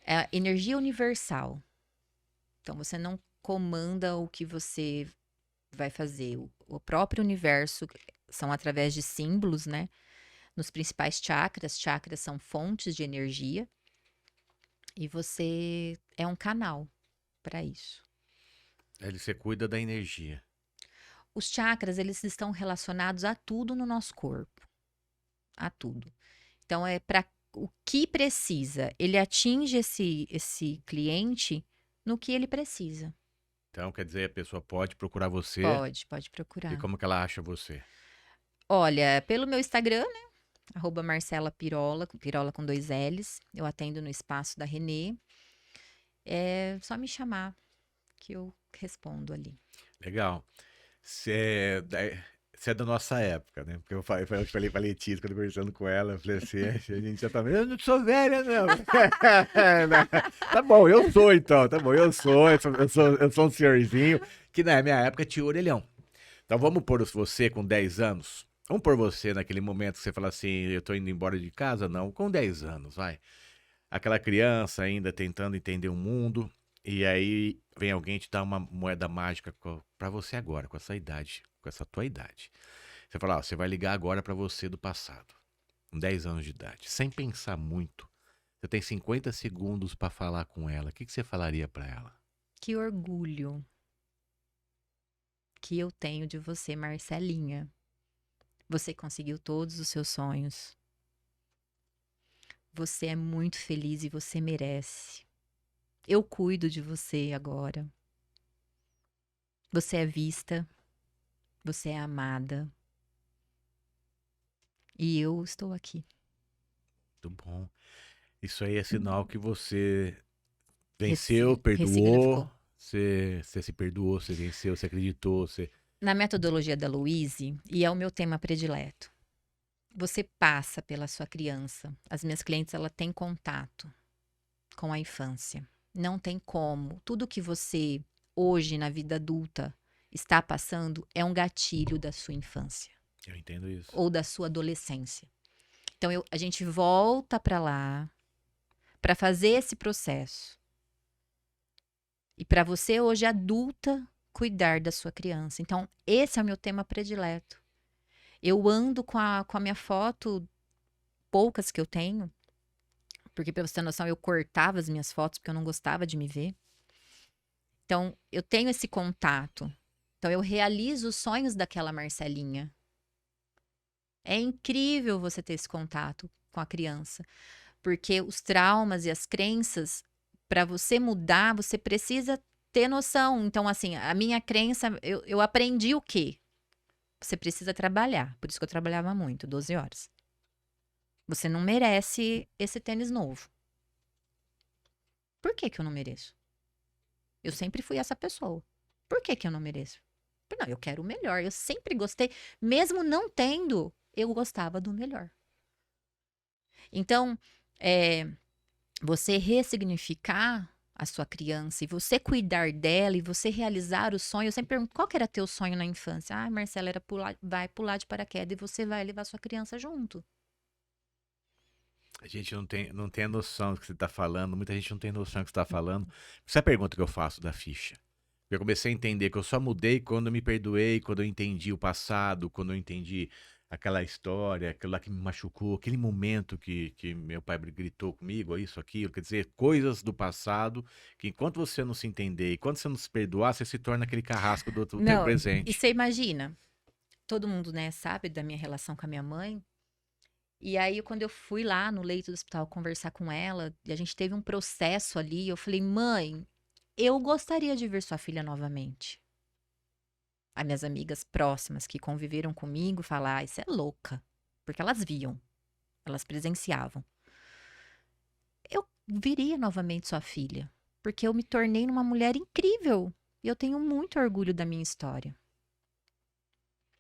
É energia universal. Então você não comanda o que você vai fazer. O próprio universo são através de símbolos, né? Nos principais chakras. Chakras são fontes de energia. E você é um canal para isso. Você cuida da energia. Os chakras, eles estão relacionados a tudo no nosso corpo. A tudo. Então, é para o que precisa. Ele atinge esse cliente no que ele precisa. Então, quer dizer, a pessoa pode procurar você Pode e procurar. como que ela acha você? Olha, pelo meu Instagram, né? @Marcela Pirola, Pirola com 2 L's. Eu atendo no espaço da Renê. É só me chamar que eu respondo ali. Legal. Você é da nossa época, né? Porque eu falei pra Letícia, quando eu conversando com ela, eu falei assim, a gente já tá vendo, eu não sou velha, não. Tá bom, eu sou então, tá bom, eu sou um senhorzinho, que na minha época tinha orelhão. Então vamos pôr você com 10 anos. Vamos pôr você naquele momento que você fala assim, eu tô indo embora de casa? Não, com 10 anos, vai. Aquela criança ainda tentando entender o mundo, e aí vem alguém te dar uma moeda mágica pra você agora, com essa idade, com essa tua idade. Você fala, ó, você vai ligar agora pra você do passado, com 10 anos de idade, sem pensar muito. Você tem 50 segundos pra falar com ela. O que que você falaria pra ela? Que orgulho que eu tenho de você, Marcelinha. Você conseguiu todos os seus sonhos. Você é muito feliz e você merece. Eu cuido de você agora. Você é vista, você é amada. E eu estou aqui. Muito bom. Isso aí é sinal que você venceu, Ressignificou. perdoou, você se perdoou, você venceu, você acreditou, você... Na metodologia da Louise, e é o meu tema predileto, você passa pela sua criança. As minhas clientes, ela têm contato com a infância. Não tem como. Tudo que você, hoje, na vida adulta, está passando é um gatilho da sua infância Eu entendo isso. ou da sua adolescência. Então, a gente volta para lá para fazer esse processo. E para você, hoje, adulta, cuidar da sua criança. Então, esse é o meu tema predileto. Eu ando com a minha foto, poucas que eu tenho, porque, pra você ter noção, eu cortava as minhas fotos porque eu não gostava de me ver. Então, eu tenho esse contato. Então, eu realizo os sonhos daquela Marcelinha. É incrível você ter esse contato com a criança, porque os traumas e as crenças, para você mudar, você precisa ter noção. Então, assim, a minha crença, eu aprendi o quê? Você precisa trabalhar. Por isso que eu trabalhava muito, 12 horas. Você não merece esse tênis novo. Por que que eu não mereço? Eu sempre fui essa pessoa. Por que que eu não mereço? Não, eu quero o melhor. Eu sempre gostei, mesmo não tendo, eu gostava do melhor. Então, você ressignificar a sua criança e você cuidar dela e você realizar o sonho. Eu sempre pergunto, qual que era teu sonho na infância? Ah, Marcela, vai pular de paraquedas e você vai levar sua criança junto. A gente não tem a noção do que você está falando, muita gente não tem noção do que você está falando. Essa é a pergunta que eu faço da ficha. Eu comecei a entender que eu só mudei quando eu me perdoei, quando eu entendi o passado, quando eu entendi aquela história, aquilo lá que me machucou, aquele momento que meu pai gritou comigo, isso, aquilo. Quer dizer, coisas do passado que enquanto você não se entender e quando você não se perdoar, você se torna aquele carrasco do tempo Não, e presente. você imagina, todo mundo, né, sabe da minha relação com a minha mãe. E aí, quando eu fui lá no leito do hospital conversar com ela, e a gente teve um processo ali, eu falei, mãe, eu gostaria de ver sua filha novamente. As minhas amigas próximas que conviveram comigo falaram, ah, isso é louca. Porque elas viam, elas presenciavam. Eu viria novamente sua filha, porque eu me tornei uma mulher incrível. E eu tenho muito orgulho da minha história.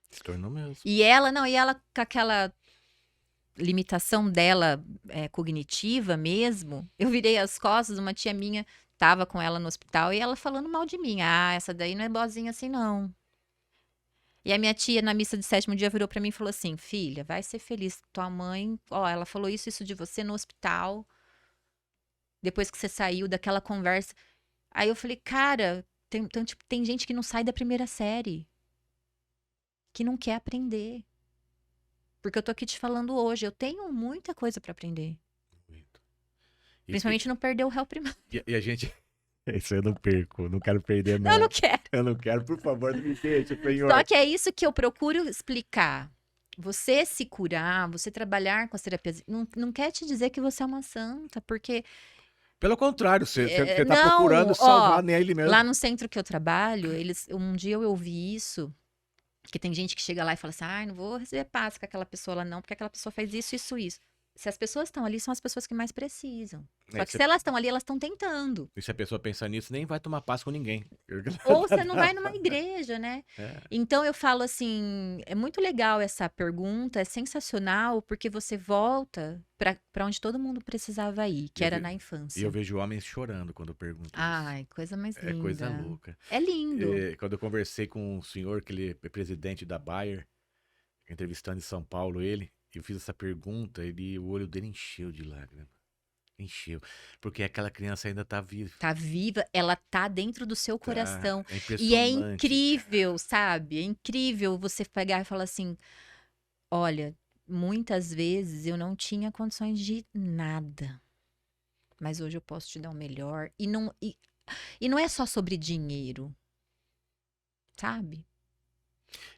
Se tornou mesmo. E ela, não, e ela com aquela limitação dela cognitiva mesmo, eu virei as costas, uma tia minha tava com ela no hospital e ela falando mal de mim. Ah, essa daí não é boazinha assim, não. E a minha tia, na missa de sétimo dia, virou pra mim e falou assim: filha, vai ser feliz. Tua mãe, ó, ela falou isso de você no hospital, depois que você saiu daquela conversa. Aí eu falei, cara, tipo, tem gente que não sai da primeira série, que não quer aprender. Porque eu tô aqui te falando hoje, eu tenho muita coisa pra aprender. Muito. Principalmente não perder o réu primário. E a gente. Isso eu não perco, não quero perder, Eu não não. quero. Eu não quero, por favor, não me deixe, Senhor. Só que é isso que eu procuro explicar. Você se curar, você trabalhar com as terapias, não quer te dizer que você é uma santa, porque Pelo contrário, você tá procurando não, ó, salvar nele mesmo. lá no centro que eu trabalho, um dia eu ouvi isso, que tem gente que chega lá e fala assim, ai, não vou receber passe com aquela pessoa lá não, porque aquela pessoa faz isso, isso, isso. Se as pessoas estão ali, são as pessoas que mais precisam. Só que se elas estão ali, elas estão tentando. E se a pessoa pensar nisso, nem vai tomar paz com ninguém. Ou você não vai numa igreja, né? É. Então eu falo assim, é muito legal essa pergunta, é sensacional, porque você volta para onde todo mundo precisava ir, que Eu era vi- na E eu infância. vejo homens chorando quando eu pergunto isso. Ai, coisa mais É coisa linda. louca. É lindo. Quando eu conversei com um senhor, que ele é presidente da Bayer, entrevistando em São Paulo ele, eu fiz essa pergunta, o olho dele encheu de lágrimas. Encheu. Porque aquela criança ainda tá viva. Tá viva, ela tá dentro do seu coração. É E é impressionante. incrível, sabe? É incrível você pegar e falar assim: olha, muitas vezes eu não tinha condições de nada. Mas hoje eu posso te dar o melhor. E não é só sobre dinheiro, sabe?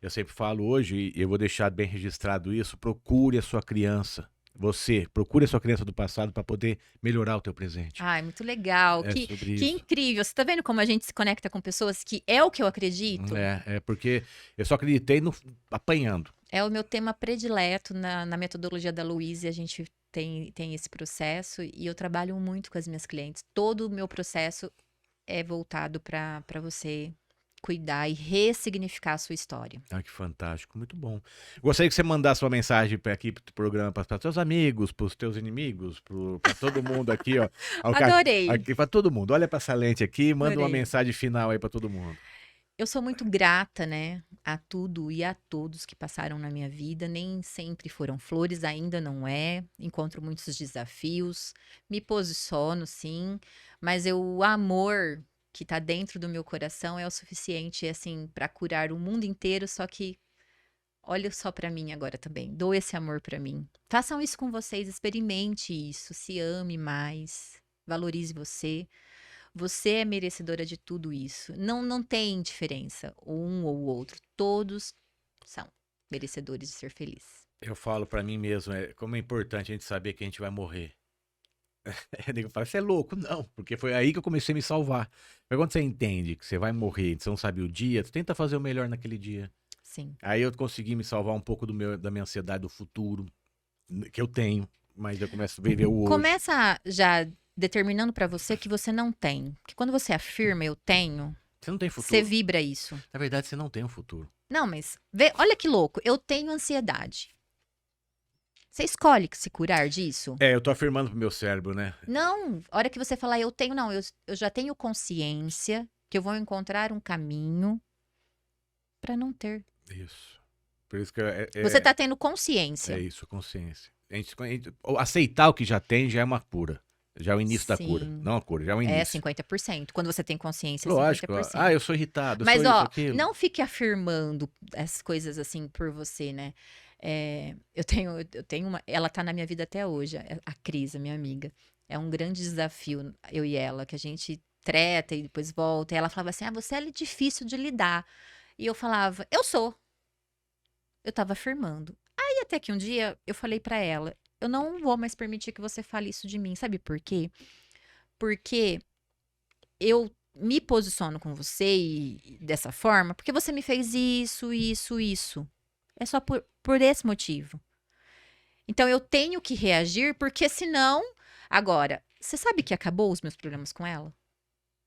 Eu sempre falo hoje, e eu vou deixar bem registrado isso, procure a sua criança. Você, procure a sua criança do passado para poder melhorar o teu presente. Ai, muito legal. É sobre Que isso. incrível. Você tá vendo como a gente se conecta com pessoas que é o que eu acredito? É porque eu só acreditei no apanhando. É o meu tema predileto na metodologia da Louise. A gente tem esse processo e eu trabalho muito com as minhas clientes. Todo o meu processo é voltado para você cuidar e ressignificar a sua história. Ah, que fantástico, muito bom. Gostaria que você mandasse uma mensagem para aqui pro programa, para seus amigos, para os teus inimigos, para todo mundo aqui, ó. Adorei. Aqui para todo mundo. Olha para essa lente aqui, e manda uma Adorei. mensagem final aí para todo mundo. Eu sou muito grata, né, a tudo e a todos que passaram na minha vida. Nem sempre foram flores, ainda não é. Encontro muitos desafios, me posiciono, sim, mas o amor que tá dentro do meu coração é o suficiente, assim, para curar o mundo inteiro. Só que olha só para mim agora também. Dou esse amor para mim. Façam isso com vocês, experimente isso, se ame mais, valorize você. Você é merecedora de tudo isso. Não tem diferença, um ou o outro. Todos são merecedores de ser feliz. Eu falo para mim mesmo, como é importante a gente saber que a gente vai morrer. Eu digo, você é louco? Não, porque foi aí que eu comecei a me salvar. Mas quando você entende que você vai morrer, você não sabe o dia, você tenta fazer o melhor naquele dia. Sim. Aí eu consegui me salvar um pouco da minha ansiedade do futuro, que eu tenho, mas eu começo a viver o hoje. Começa já determinando para você que você não tem. Porque quando você afirma eu tenho, Você não tem futuro. você vibra isso. Na verdade, você não tem um futuro. Não, mas olha que louco, eu tenho ansiedade. Você escolhe se curar disso? Eu tô afirmando pro meu cérebro, né? Não, a hora que você falar eu tenho, não, eu já tenho consciência que eu vou encontrar um caminho para não ter. Isso. Por isso que Você tá tendo consciência. é isso, consciência. Aceitar o que já tem já é uma cura. Já é o início da cura. Sim. Não a cura, já é o É início. 50%. Quando você tem consciência, é Lógico. 50%. Eu sou irritado, eu Mas, sou isso, ó, aquilo. não fique afirmando as coisas assim por você, né? Eu tenho uma. Ela tá na minha vida até hoje, a Cris, a minha amiga. É um grande desafio, eu e ela, que a gente treta e depois volta. E ela falava assim: você é difícil de lidar. E eu falava: eu sou. Eu tava afirmando. Aí até que um dia eu falei pra ela: eu não vou mais permitir que você fale isso de mim. Sabe por quê? Porque eu me posiciono com você dessa forma porque você me fez isso, isso, isso. É só por esse motivo. Então eu tenho que reagir porque senão. Agora, você sabe que acabou os meus problemas com ela?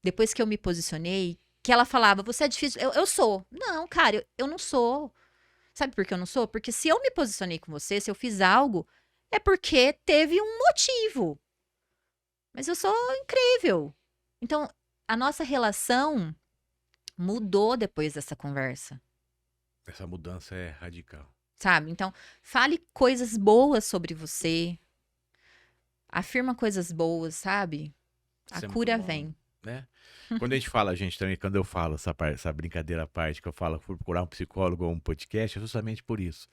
Depois que eu me posicionei, que ela falava, você é difícil. Eu sou. Não, cara, eu não sou. Sabe por que eu não sou? Porque se eu me posicionei com você, se eu fiz algo, é porque teve um motivo. Mas eu sou incrível. Então, a nossa relação mudou depois dessa conversa, Essa mudança é radical. sabe? Então, fale coisas boas sobre você, afirma coisas boas, sabe? A Isso é muito cura bom, vem. né? Quando a gente fala, gente, também, quando eu falo essa brincadeira à parte, que eu falo por procurar um psicólogo ou um podcast, é justamente por isso.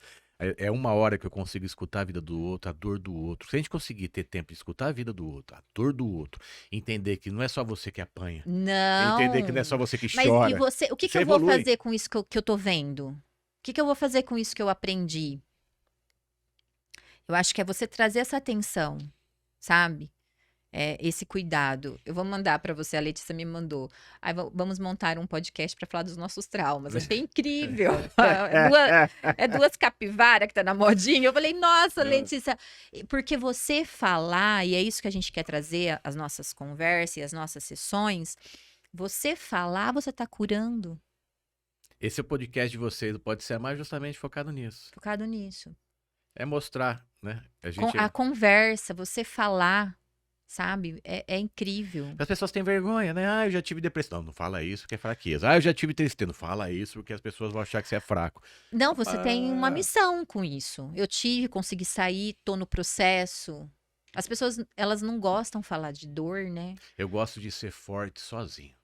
É uma hora que eu consigo escutar a vida do outro, a dor do outro. Se a gente conseguir ter tempo de escutar a vida do outro, a dor do outro, entender que não é só você que apanha, entender que não é só Não. você que Mas e chora, você, o que que você eu vou evolui. fazer com isso que eu tô vendo? O que que eu vou fazer com isso que eu aprendi? Eu acho que é você trazer essa atenção, sabe? Esse cuidado. Eu vou mandar pra você, a Letícia me mandou. Aí vamos montar um podcast pra falar dos nossos traumas. Achei incrível. É duas capivaras que tá na modinha. Eu falei, nossa, Letícia, porque você falar, e é isso que a gente quer trazer, as nossas conversas e as nossas sessões, você falar, você tá curando, Esse é o podcast de vocês, pode ser mais justamente focado nisso. focado nisso. É mostrar, né? A conversa, você falar, sabe? É incrível. As pessoas têm vergonha, né? Eu já tive depressão. Não, não fala isso porque é fraqueza. Eu já tive tristeza. Não fala isso porque as pessoas vão achar que você é fraco. Não, você tem uma Rapaz, missão com isso. Eu consegui sair, tô no processo. As pessoas, elas não gostam de falar de dor, né? eu gosto de ser forte sozinho.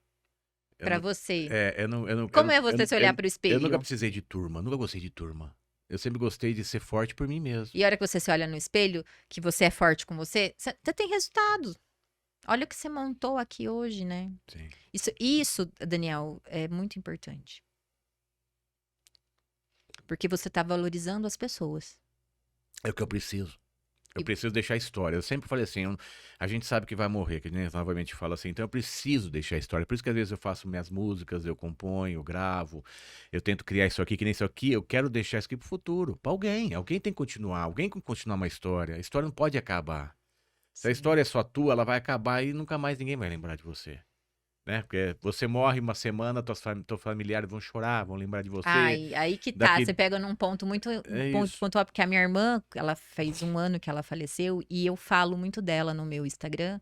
Eu Pra não, você. eu Como é você se olhar pro eu nunca espelho? precisei de turma, nunca gostei de turma. Eu sempre gostei de ser forte por mim mesmo. E a hora que você se olha no espelho, que você é forte com você, você tem resultado. Olha o que você montou aqui hoje, né? Sim. Isso, Daniel, é muito importante. Porque você tá valorizando as pessoas. É o que eu preciso. Eu E- preciso deixar a história. Eu sempre falei assim, a gente sabe que vai morrer, que nem novamente fala assim, então eu preciso deixar a história. Por isso que às vezes eu faço minhas músicas, eu componho, eu gravo, eu tento criar isso aqui, que nem isso aqui, eu quero deixar isso aqui pro futuro, pra alguém. Alguém tem que continuar, alguém tem que continuar uma história. A história não pode acabar. Se a Sim. história é só tua, ela vai acabar e nunca mais ninguém vai lembrar de você. Né? Porque você morre uma semana, teus familiares vão chorar, vão lembrar de você. Ai, aí que tá. Você Daqui. pega num ponto muito É ponto isso. pontual, porque a minha irmã, ela fez um ano que ela faleceu e eu falo muito dela no meu Instagram.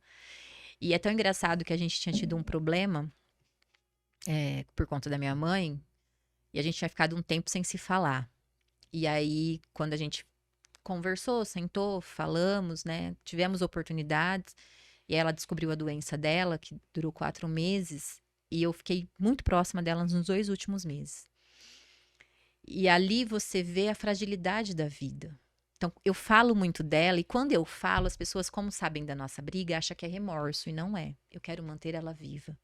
E é tão engraçado que a gente tinha tido um problema por conta da minha mãe e a gente tinha ficado um tempo sem se falar. E aí, quando a gente conversou, sentou, falamos, né? Tivemos oportunidades. E aí ela descobriu a doença dela, que durou 4 meses. E eu fiquei muito próxima dela nos 2 últimos meses. E ali você vê a fragilidade da vida. Então, eu falo muito dela, e quando eu falo, as pessoas, como sabem da nossa briga, acham que é remorso, e não é. Eu quero manter ela viva.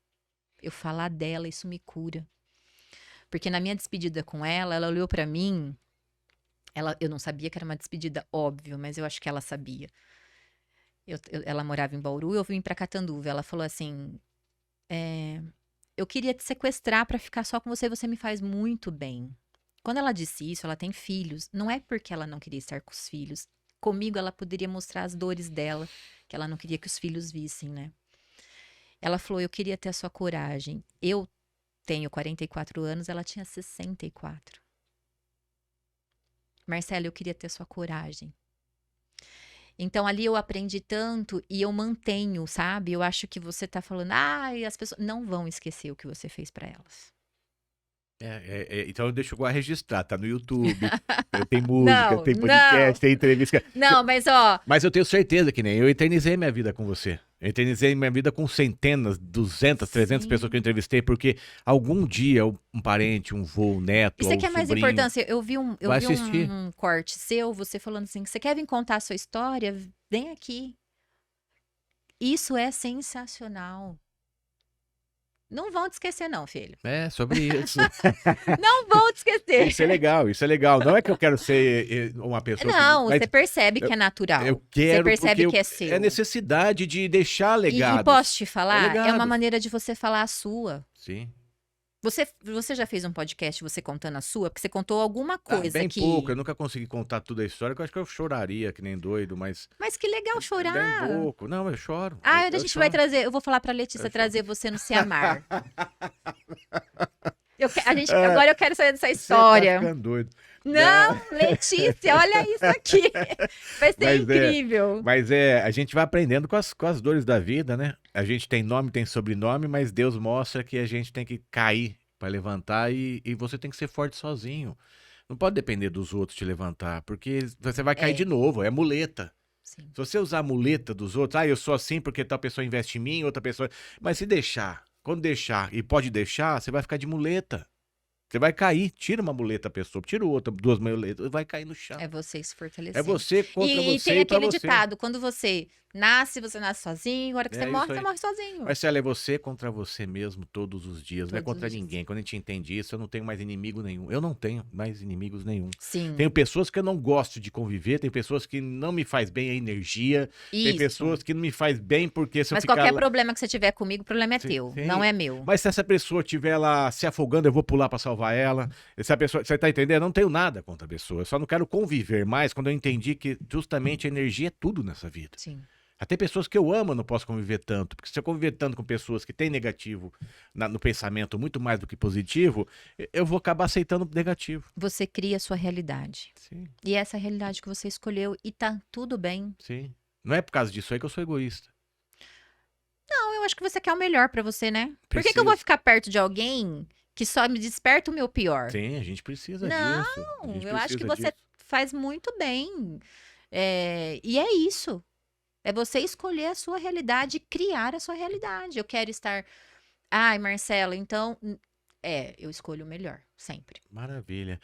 Eu falar dela, isso me cura. Porque na minha despedida com ela olhou pra mim, eu não sabia que era uma despedida, óbvio, mas eu acho que ela sabia. Ela morava em Bauru, eu vim pra Catanduva. Ela falou assim: eu queria te sequestrar pra ficar só com você, você me faz muito bem. Quando ela disse isso, ela tem filhos. Não é porque ela não queria estar com os filhos. Comigo, ela poderia mostrar as dores dela, que ela não queria que os filhos vissem, né? Ela falou: eu queria ter a sua coragem. Eu tenho 44 anos, ela tinha 64. Marcela, eu queria ter a sua coragem. Então, ali eu aprendi tanto e eu mantenho, sabe? Eu acho que você tá falando, as pessoas não vão esquecer o que você fez pra elas. Então eu deixo igual registrar, tá no YouTube, tem música, Não, tem não. podcast, tem entrevista. Não, mas ó, Mas eu tenho certeza que nem eu eternizei minha vida com você. Eu eternizei minha vida com centenas, 200, 300 pessoas que eu sim. entrevistei, porque algum dia um parente, um vô, um neto, Isso ou aqui um é mais sobrinho importância. Eu vai vi assistir. um corte seu, você falando assim, você quer vir contar a sua história? Vem aqui. Isso é sensacional. Não vão te esquecer, não, filho. É, sobre isso. Não vão te esquecer. Isso é legal, isso é legal. Não é que eu quero ser uma pessoa que. Não, Mas você percebe que é natural. eu Você quero percebe porque que é seu. é necessidade de deixar E legados. posso te falar? É uma legados. maneira de você falar a sua. Sim. Você já fez um podcast você contando a sua? Porque você contou alguma coisa Bem que. pouco, eu nunca consegui contar toda a história, que eu acho que eu choraria que nem doido, mas Mas que legal bem chorar. pouco. Não, eu choro. Ah, eu a gente vai choro. trazer. Eu vou falar pra Letícia Eu trazer você no Se Amar. É, Agora eu quero saber dessa você tá história. ficando doido. Não, Letícia, olha isso aqui. Vai ser Mas incrível. Mas a gente vai aprendendo com as dores da vida, né? A gente tem nome, tem sobrenome, mas Deus mostra que a gente tem que cair para levantar e você tem que ser forte sozinho. Não pode depender dos outros te levantar, porque você vai cair É, de novo, é muleta. sim. Se você usar a muleta dos outros, eu sou assim porque tal pessoa investe em mim, outra pessoa. Mas se deixar, quando deixar e pode deixar, você vai ficar de muleta. Você vai cair, tira uma muleta a pessoa, tira outra, duas muletas, vai cair no chão. É você se É fortalecer. você contra E você tem e pra aquele você. ditado: quando você nasce sozinho. A hora que você É morre, isso você aí. morre sozinho. Marcelo, é você contra você mesmo todos os dias, não é Todos contra os dias. ninguém. Quando a gente entende isso, eu não tenho mais inimigo nenhum. Eu não tenho mais inimigos nenhum. Sim. Tenho pessoas que eu não gosto de conviver, tem pessoas que não me faz bem a energia, tem Isso. pessoas que não me faz bem porque se eu Mas ficar qualquer lá... problema que você tiver comigo, o problema é Sim, teu, sim. não é meu. Mas se essa pessoa estiver lá se afogando, eu vou pular pra salvar ela. Se a pessoa, você tá entendendo? Eu não tenho nada contra a pessoa. Eu só não quero conviver mais quando eu entendi que justamente a energia é tudo nessa vida. Sim. Até pessoas que eu amo eu não posso conviver tanto, porque se eu conviver tanto com pessoas que têm negativo no pensamento muito mais do que positivo, eu vou acabar aceitando negativo. Você cria a sua realidade. Sim, E essa é a realidade que você escolheu e tá tudo bem. sim. Não é por causa disso aí que eu sou egoísta. Não, eu acho que você quer o melhor pra você, né? Por que eu vou Preciso. ficar perto de alguém que só me desperta o meu pior? Sim, a gente precisa Não, disso. A gente eu acho que precisa você disso. faz muito bem. E é isso. É você escolher a sua realidade e criar a sua realidade. Eu quero estar. Ai, Marcela, então. Eu escolho o melhor, sempre. Maravilha.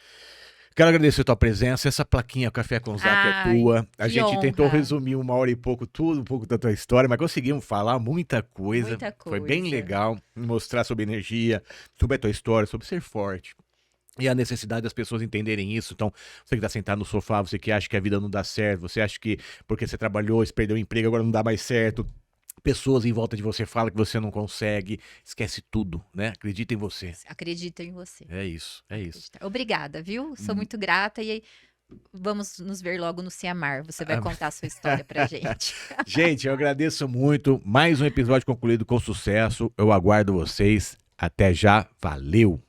Quero agradecer a tua presença. Essa plaquinha Café com Zac é Ai, tua. A que gente tentou honra. resumir 1 hora e pouco tudo, um pouco da tua história, mas conseguimos falar muita coisa. Muita Foi bem coisa. legal mostrar sobre energia, sobre a tua história, sobre ser forte. E a necessidade das pessoas entenderem isso. Então, você que tá sentado no sofá, você que acha que a vida não dá certo, você acha que porque você trabalhou, você perdeu o emprego, agora não dá mais certo. Pessoas em volta de você falam que você não consegue. Esquece tudo, né? Acredita em você. Acredito em você. É isso, é isso. Obrigada, viu? Sou muito grata e aí vamos nos ver logo no Se Amar. Você vai contar a sua história pra gente. Gente, eu agradeço muito. Mais um episódio concluído com sucesso. Eu aguardo vocês. Até já. Valeu!